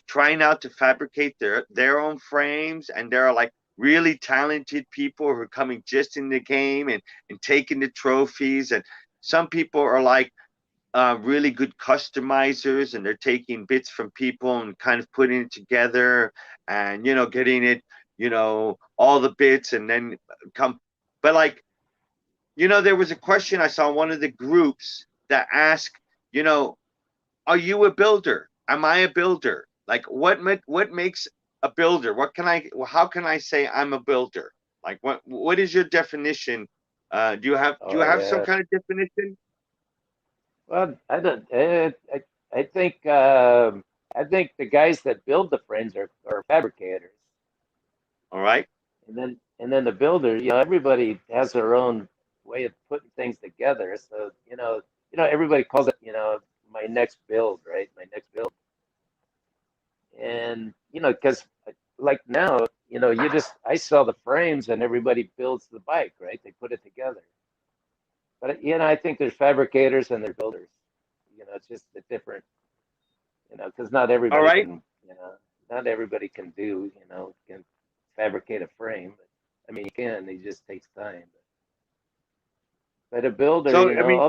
trying out to fabricate their own frames, and there are like really talented people who are coming just in the game and taking the trophies, and some people are like really good customizers, and they're taking bits from people and kind of putting it together, and you know, getting it, you know, all the bits, and then come. But like, you know, there was a question I saw in one of the groups that asked, you know, are you a builder? Am I a builder? Like, what makes a builder? How can I say I'm a builder? Like, what is your definition? Do you have some kind of definition? Well, I don't. I think the guys that build the frames are fabricators. All right. And then the builder, you know, everybody has their own way of putting things together. So you know, everybody calls it, you know, my next build, right? My next build. And you know, because like now, you know, I sell the frames and everybody builds the bike, right? They put it together. But you know, I think there's fabricators and there's builders. You know, it's just a different, you know, because not everybody can, you know, not everybody can do, you know, can fabricate a frame. But I mean, you can. It just takes time. But a builder, So I mean,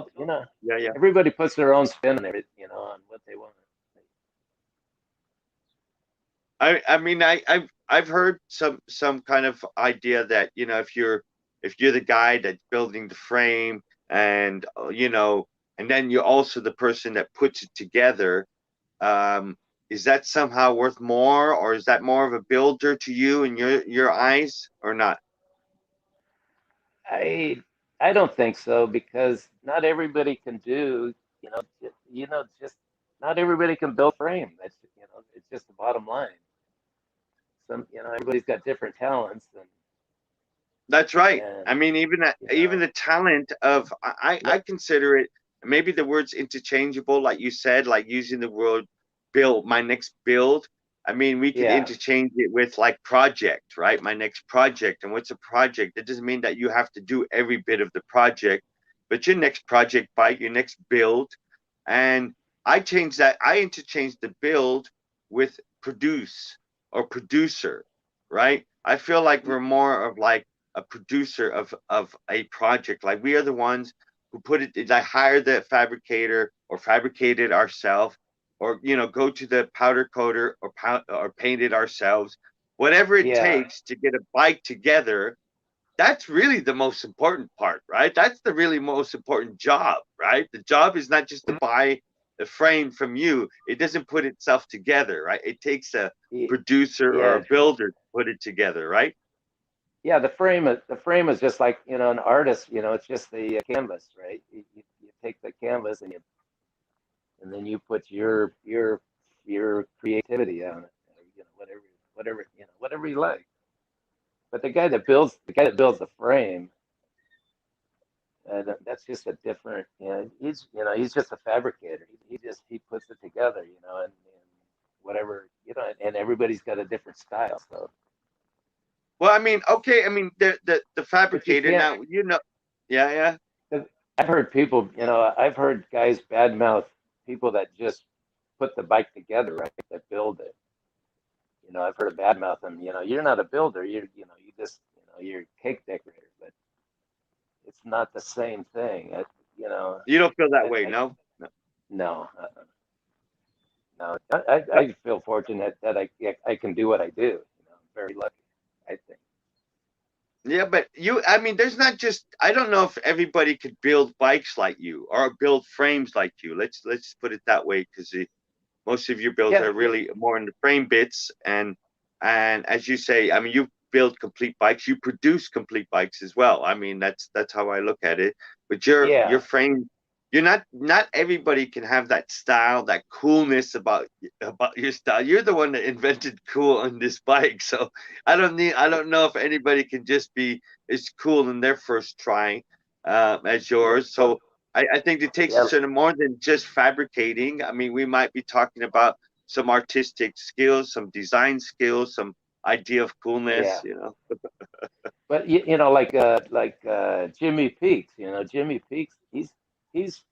yeah, yeah. everybody puts their own spin on it, on what they want. I mean, I've heard some kind of idea that if you're the guy that's building the frame, and and then you're also the person that puts it together. Um, is that somehow worth more, or is that more of a builder to you in your eyes, or not? I I don't think so, because not everybody can do, just not everybody can build frame. That's, it's just the bottom line. Everybody's got different talents, That's right. and I mean, even the talent of no, I consider it, maybe the word's interchangeable, like you said, like using the word build, my next build. I mean, we could yeah, interchange it with like project, right? My next project. And what's a project? That doesn't mean that you have to do every bit of the project, but your next project bike, your next build. And I interchange the build with produce or producer, right? I feel like we're more of like a producer of a project. Like we are the ones who put it. I hire the fabricator or fabricate it ourselves, or go to the powder coater or paint it ourselves. Whatever it yeah, takes to get a bike together. That's really the most important part, right? That's the really most important job, right? The job is not just to buy the frame from you. It doesn't put itself together, right? It takes a producer or a yeah, builder to put it together, right? yeah. The frame is just like, an artist. It's just the canvas, right? You take the canvas, and then you put your creativity on it. Whatever you like. But the guy that builds the frame, that's just a different. He's just a fabricator. He puts it together, and whatever, and everybody's got a different style. So, Well, I mean, okay, I mean the but you fabricator can't. now, yeah, yeah. I've heard guys badmouth people that just put the bike together, right? That build it. I've heard of badmouth them. You're not a builder. You just, you're a cake decorator, but it's not the same thing. You don't feel that way, I no? No. no, no. I feel fortunate that I can do what I do. I'm very lucky, I think. Yeah, but I mean, there's not just, I don't know if everybody could build bikes like you or build frames like you. Let's put it that way, because most of your builds Yeah, are really more in the frame bits, and as you say, I mean, you build complete bikes, you produce complete bikes as well. I mean, that's how I look at it. But your yeah, frame, you're not everybody can have that style, that coolness about your style. You're the one that invented cool on this bike, so I don't know if anybody can just be as cool in their first try as yours. well, So I think it takes a yeah, certain more than just fabricating. I mean, we might be talking about some artistic skills, some design skills, some idea of yeah. coolness. But Jimmy Peaks, Jimmy Peaks, he's he's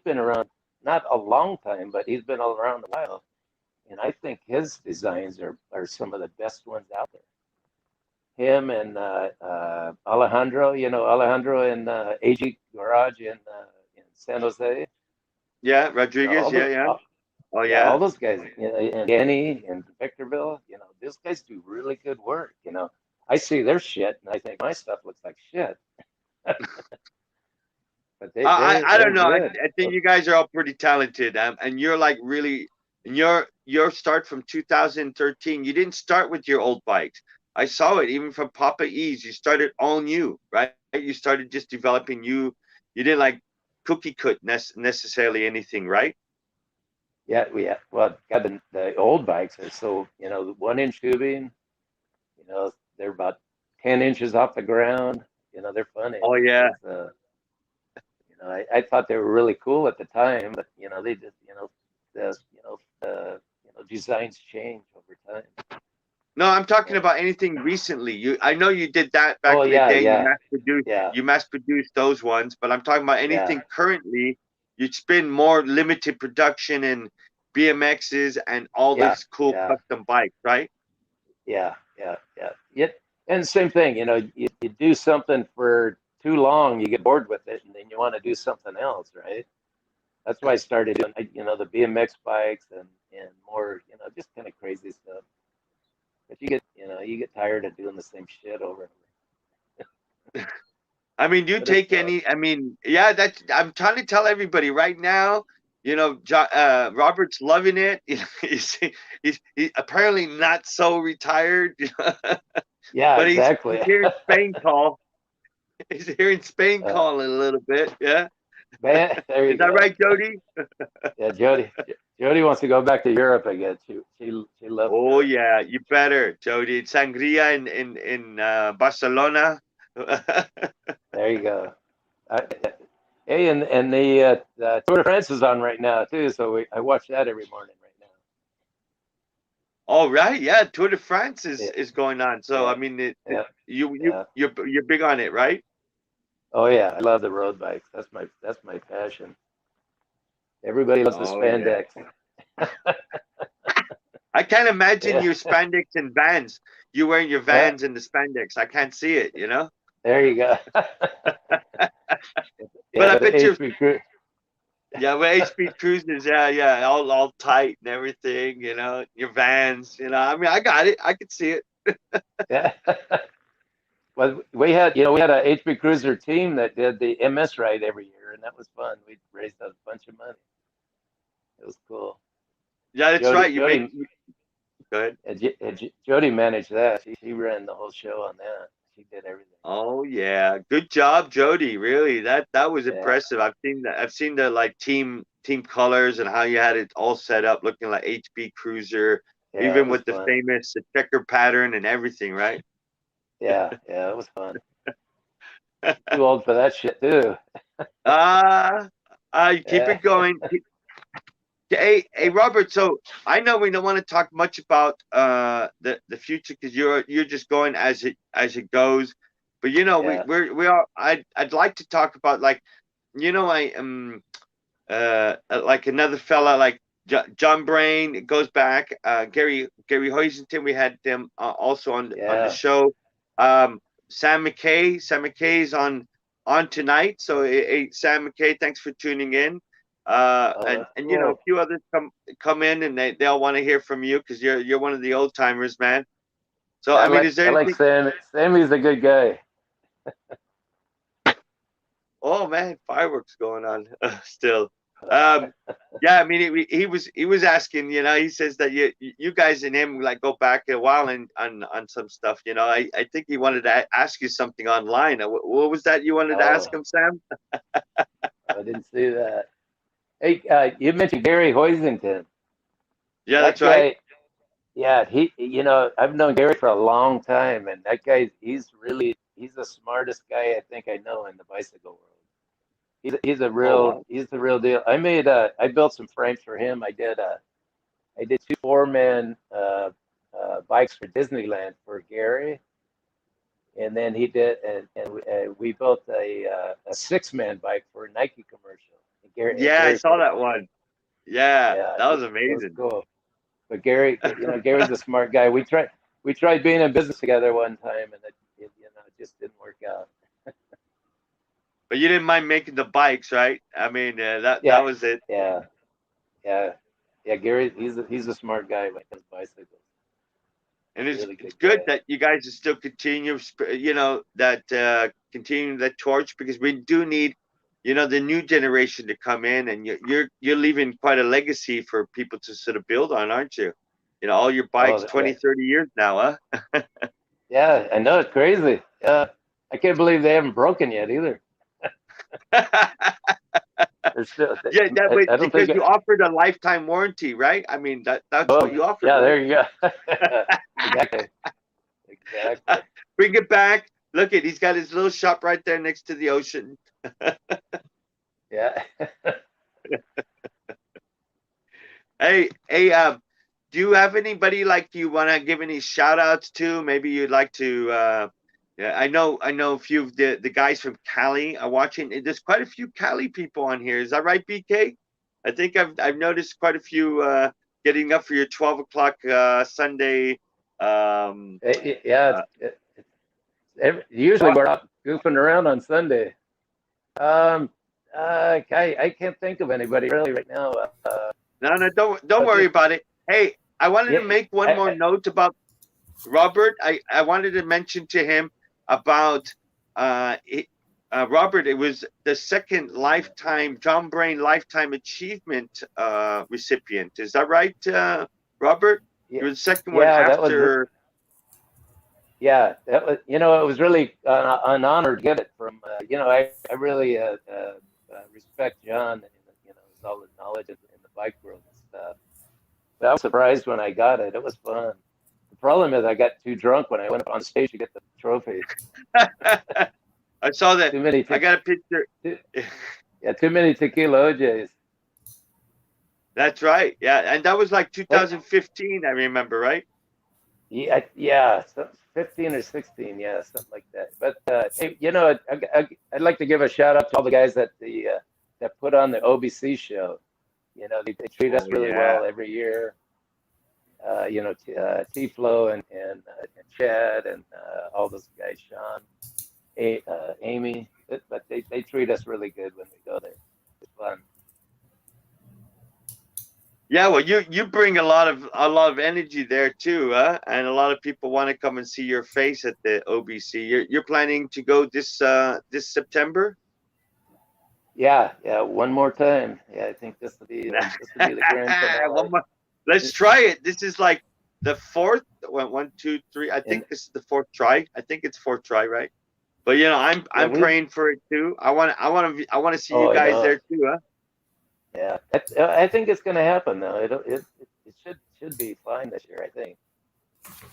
been around not a long time, but he's been around a while, and I think his designs are some of the best ones out there. Him and Alejandro, Alejandro in AG Garage in San Jose. Yeah, You know, Rodriguez. all Yeah, the yeah. all, Oh, yeah, yeah. all those guys, and Denny and Victorville. Those guys do really good work. I see their shit and I think my stuff looks like shit, but they I they're I they're don't know. good. I think you guys are all pretty talented, and you're like really. And your start from 2013. You didn't start with your old bikes. I saw it even from Papa E's. You started all new, right? You started just developing you. You didn't like cookie cut necessarily anything, right? Yeah, well, God, the old bikes are so, the 1 inch tubing, they're about 10 inches off the ground. They're funny. Oh yeah. I thought they were really cool at the time, but they just, designs change over time. No, I'm talking And, about anything recently. I know you did that back oh in the yeah, day. yeah, yeah, You mass produced those ones, but I'm talking about yeah, anything currently. You spin more limited production in BMXs and all yeah, this cool yeah, custom bikes, right? yeah, yeah, yeah. And same thing, you do something for too long, you get bored with it, and then you want to do something else, right? That's why I started doing, the BMX bikes and more, just kind of crazy stuff. But you get tired of doing the same shit over and over. I mean, do you But take it's any? I mean, yeah, I'm trying to tell everybody right now. Robert's loving it. He's apparently not so retired, yeah, but exactly. he's hearing Spain call. He's hearing Spain Uh, calling a little bit. Yeah, Man, there you is that go. right, Jody? Yeah, Jody wants to go back to Europe again. She loves Oh Europe. yeah, you better, Jody. Sangria in Barcelona. There you go. I, hey, and the Tour de France is on right now too, so I watch that every morning right now. Oh right, yeah. Tour de France Yeah, is going on. So yeah, I mean, yeah, you yeah. you're big on it, right? Oh yeah, I love the road bikes. That's my passion. Everybody loves the Oh yeah. spandex. I can't imagine Yeah, your spandex and Vans. You wearing your yeah. Vans and the spandex. I can't see it, you know. There you go. But Yeah, I with the bet you, HP crew. yeah, with HP cruisers, yeah, all tight and everything, you know. Your Vans, you know. I mean, I got it. I could see it. Yeah. Well, we had a HP Cruiser team that did the MS ride every year, and that was fun. We raised a bunch of money. It was cool. Yeah, that's Jody, right. You make Jody, good. Jody managed that. She ran the whole show on that. She did everything. Oh yeah, good job, Jody. Really, that was Yeah, impressive. I've seen that. I've seen the like team colors and how you had it all set up, looking like HB Cruiser, yeah, it even was with the fun. famous the checker pattern and everything, right? Yeah, it was fun. Too old for that shit too. Ah, you keep Yeah, it going. Hey, Robert. So I know we don't want to talk much about the future because you're just going as it goes. But yeah, we are. I'd like to talk about like I like another fella like John Brain. It goes back. Gary Hoisington. We had them also on the yeah. show. Sam McKay. Sam McKay's on tonight. So hey, Sam McKay, thanks for tuning in. Oh, And that's a cool. few others come in and they'll want to hear from you because you're one of the old timers, man. So I I mean, like is there I like anything? Sam. Sammy's a good guy. Oh man, fireworks going on still. Um, yeah, I mean, he was asking. He says that you guys and him like go back a while and on some stuff. I think he wanted to ask you something online. What was that you wanted to ask Oh, him, Sam? I didn't see that. Hey, you mentioned Gary Hoisington. Yeah, that's That right. guy, yeah, I've known Gary for a long time, and that guy, he's the smartest guy I think I know in the bicycle world. Oh wow. He's the real deal. I built some frames for him. I did two 4-man bikes for Disneyland for Gary, and then he did, and we built a 6-man bike for a Nike commercial. Yeah, I Gary saw put it that together. one. Yeah, Yeah, that was it was amazing. cool. But Gary's a smart guy. We tried being in business together one time, and it just didn't work out. But you didn't mind making the bikes, right? I mean, that Yeah, was it. yeah, yeah, yeah. Gary, he's a smart guy when it comes to bicycles. And it's Really it's good good guy. that you guys are still continuing that torch because we do need, the new generation to come in, and you're leaving quite a legacy for people to sort of build on, aren't you? All your bikes, Oh, 20, 30 years now, huh? yeah. I know it's crazy. Yeah, I can't believe they haven't broken yet either. They're still. Yeah, that way I don't because think. you offered a lifetime warranty, right? I mean that's what Oh, you offered, yeah. right? There you go. Exactly. Exactly. Bring it back. Look he's got his little shop right there next to the ocean. Yeah. Hey, do you have anybody like you want to give any shout outs to? Maybe you'd like to. Yeah, I know a few of the guys from Cali are watching. There's quite a few Cali people on here. Is that right, BK? I think I've noticed quite a few getting up for your 12 o'clock Sunday. Yeah. Uh, Usually we're up goofing around on Sunday. I can't think of anybody really right now. No, don't worry about it. Hey, I wanted to make one more note about Robert. I wanted to mention to him about Robert. It was the second John Brain Lifetime Achievement recipient. Is that right, Robert? You were the second one after. That was, it was really an honor to get it from, I really respect John and, his all his knowledge in the bike world and stuff. But I was surprised when I got it. It was fun. The problem is I got too drunk when I went up on stage to get the trophy. I saw that. I got a picture. Too many tequila OJs. That's right. Yeah, and that was like 2015, I remember, right? Yeah, 15 or 16, yeah, something like that. But I'd like to give a shout out to all the guys that put on the OBC show. They treat us really well every year. T-Flow and Chad and all those guys, Sean, Amy. But they treat us really good when we go there. It's fun. Yeah, well, you bring a lot of energy there too, and a lot of people want to come and see your face at the OBC. You're planning to go this September? Yeah, one more time. Yeah, I think this will be the grand finale. Let's try it. This is like the fourth. 1, 2, 3. I think this is the fourth try. I think it's fourth try, right? But I'm praying for it too. I want to see you guys there too, huh? Yeah, I think it's going to happen though. It should be fine this year, I think.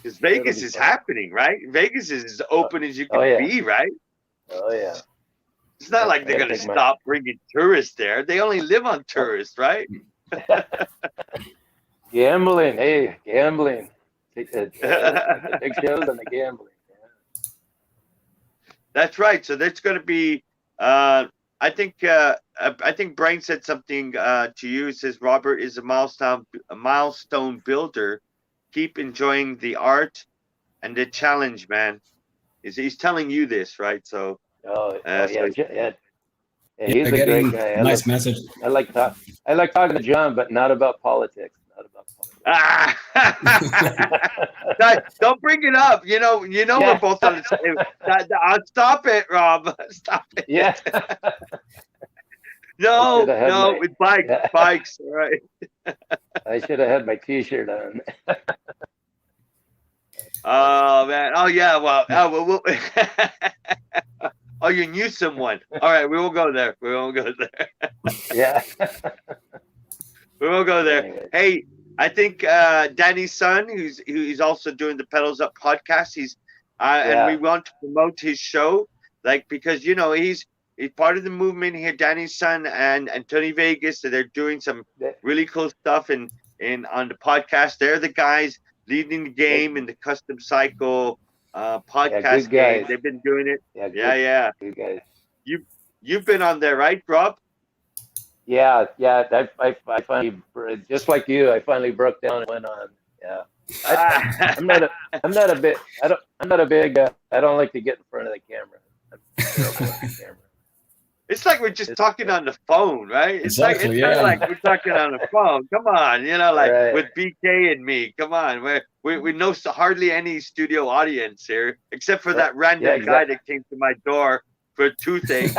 Because Vegas is happening, right? Vegas is as open as you can be, right? Oh yeah. It's not like they're going to stop bringing tourists there. They only live on tourists, right? Gambling, gambling. The big shows and the gambling. Yeah. That's right. So there's going to be. I think Brian said something to you. It says Robert is a milestone builder. Keep enjoying the art and the challenge, man. He's telling you this, right? So. Yeah. He's a great guy. Nice message. I like talking to John, but not about politics. Don't bring it up. We're both on the same. Stop it, Rob. Stop it. Yeah. No, with bikes. All right. I should have had my T-shirt on. Oh man. Oh yeah. Well. Oh, you knew someone. All right, we won't go there. Yeah. We won't go there. Anyway. Hey, I think Danny's son, who's also doing the Pedals Up podcast, and we want to promote his show, because he's part of the movement here. Danny's son and Tony Vegas, so they're doing some really cool stuff on the podcast. They're the guys leading the game in the Kustom Cycle podcast game. They've been doing it. Yeah. Good guys. You've been on there, right, Rob? Yeah. I finally, just like you, I finally broke down and went on. Yeah. I'm not a big. I don't like to get in front of the camera. It's like we're just talking on the phone, right? It's kind of like we're talking on the phone. Come on, right. With BK and me. Come on, we know hardly any studio audience here, except for that random guy that came to my door for a toothache.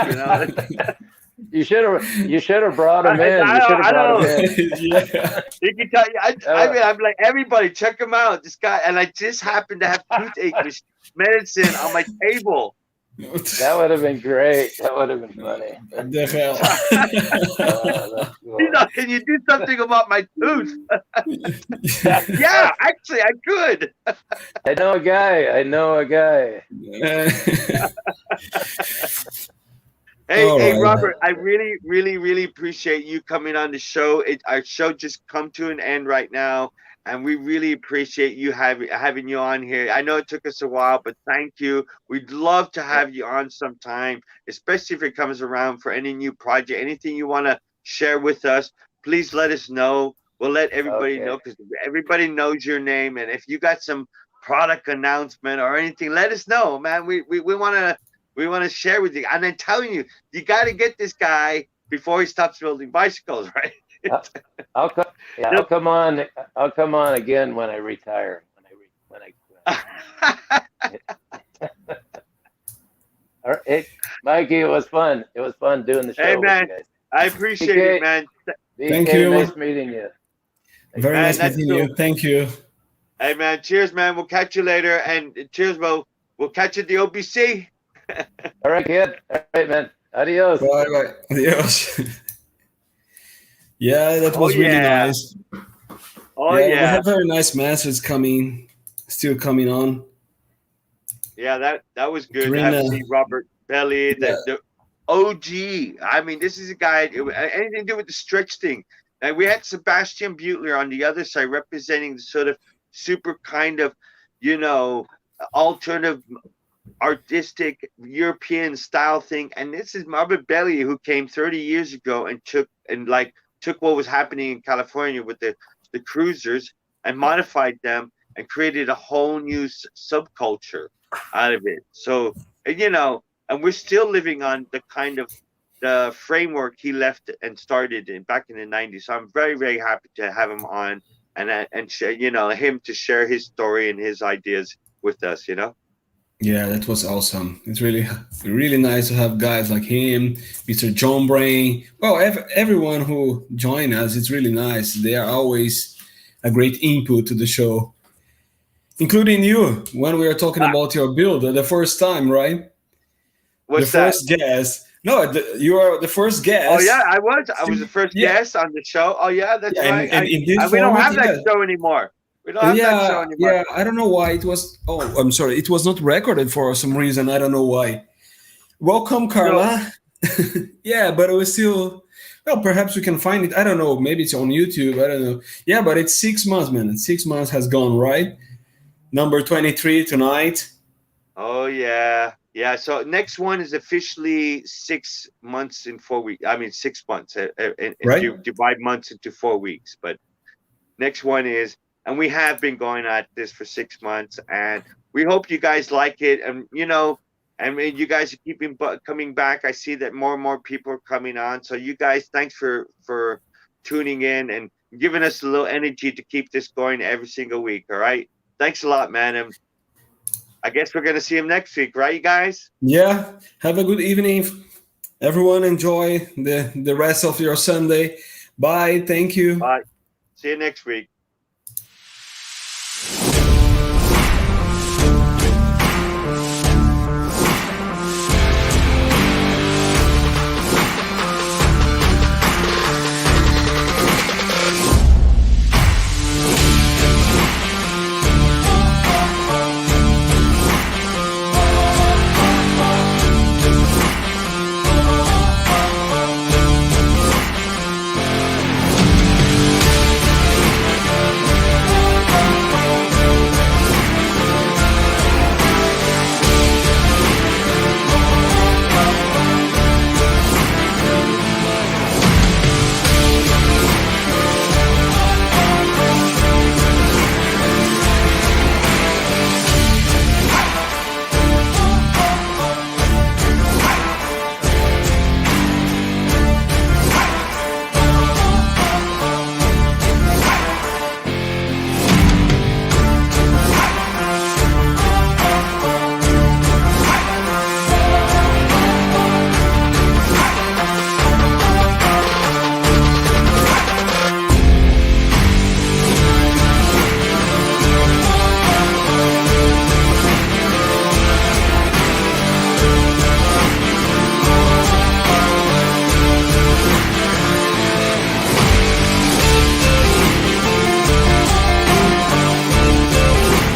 You should have brought him in. I know. Yeah. He can tell you. I'm like, everybody, check him out. This guy, and I just happened to have toothache medicine on my table. That would have been great. That would have been funny. The hell. Cool. Can you do something about my tooth? Yeah, actually, I could. I know a guy. Hey, Robert, I really, really, really appreciate you coming on the show. Our show just come to an end right now, and we really appreciate you having you on here. I know it took us a while, but thank you. We'd love to have you on sometime, especially if it comes around for any new project, anything you want to share with us. Please let us know. We'll let everybody know, because everybody knows your name. And if you got some product announcement or anything, let us know, man. We want We want to share with you. And I'm telling you, you got to get this guy before he stops building bicycles, right? I'll come. Yeah, I'll come on again when I retire. When I quit. All right. Hey, Mikey, it was fun. It was fun doing the show. Hey, man, with you guys. I appreciate it, man. Thank you. Nice meeting you. Very man, nice meeting you. Thank you. Hey, man, cheers, man. We'll catch you later. And cheers, bro. We'll catch you at the OBC. All right, kid. All right, man. Adios. Bye. Adios. Yeah, that was really nice. Oh, We have very nice messages still coming on. Yeah, that was good. FC Robert Belly, the OG. I mean, this is a guy, anything to do with the stretch thing. And we had Sebastian Beutler on the other side representing the sort of super kind of, alternative, artistic, European style thing. And this is Robert Belly, who came 30 years ago and took what was happening in California with the cruisers and modified them and created a whole new subculture out of it. So, and we're still living on the kind of the framework he left and started back in the 90s. So I'm very, very happy to have him on and share, him to share his story and his ideas with us, Yeah, that was awesome. It's really, really nice to have guys like him, Mr. John Brain. Well, everyone who join us, it's really nice. They are always a great input to the show, including you when we are talking about your build the first time, right? What's the first guest. No, you are the first guest. Oh yeah, I was the first guest on the show. Oh yeah, that's right. And in this we don't have that show anymore. We don't have that show anymore. Yeah, I don't know why it was. Oh, I'm sorry, it was not recorded for some reason. I don't know why. Welcome, Carla. No. Yeah, but it was still. Well, perhaps we can find it. I don't know. Maybe it's on YouTube. I don't know. Yeah, but it's 6 months, man. 6 months has gone, right? Number 23 tonight. Oh yeah. Yeah, so next one is officially 6 months and 4 weeks. I mean, 6 months. Right. You divide months into 4 weeks. But next one is, and we have been going at this for 6 months, and we hope you guys like it. And I mean, you guys are keeping coming back. I see that more and more people are coming on. So you guys, thanks for tuning in and giving us a little energy to keep this going every single week. All right. Thanks a lot, man. And I guess we're going to see him next week, right, you guys? Yeah. Have a good evening. Everyone enjoy the rest of your Sunday. Bye. Thank you. Bye. See you next week.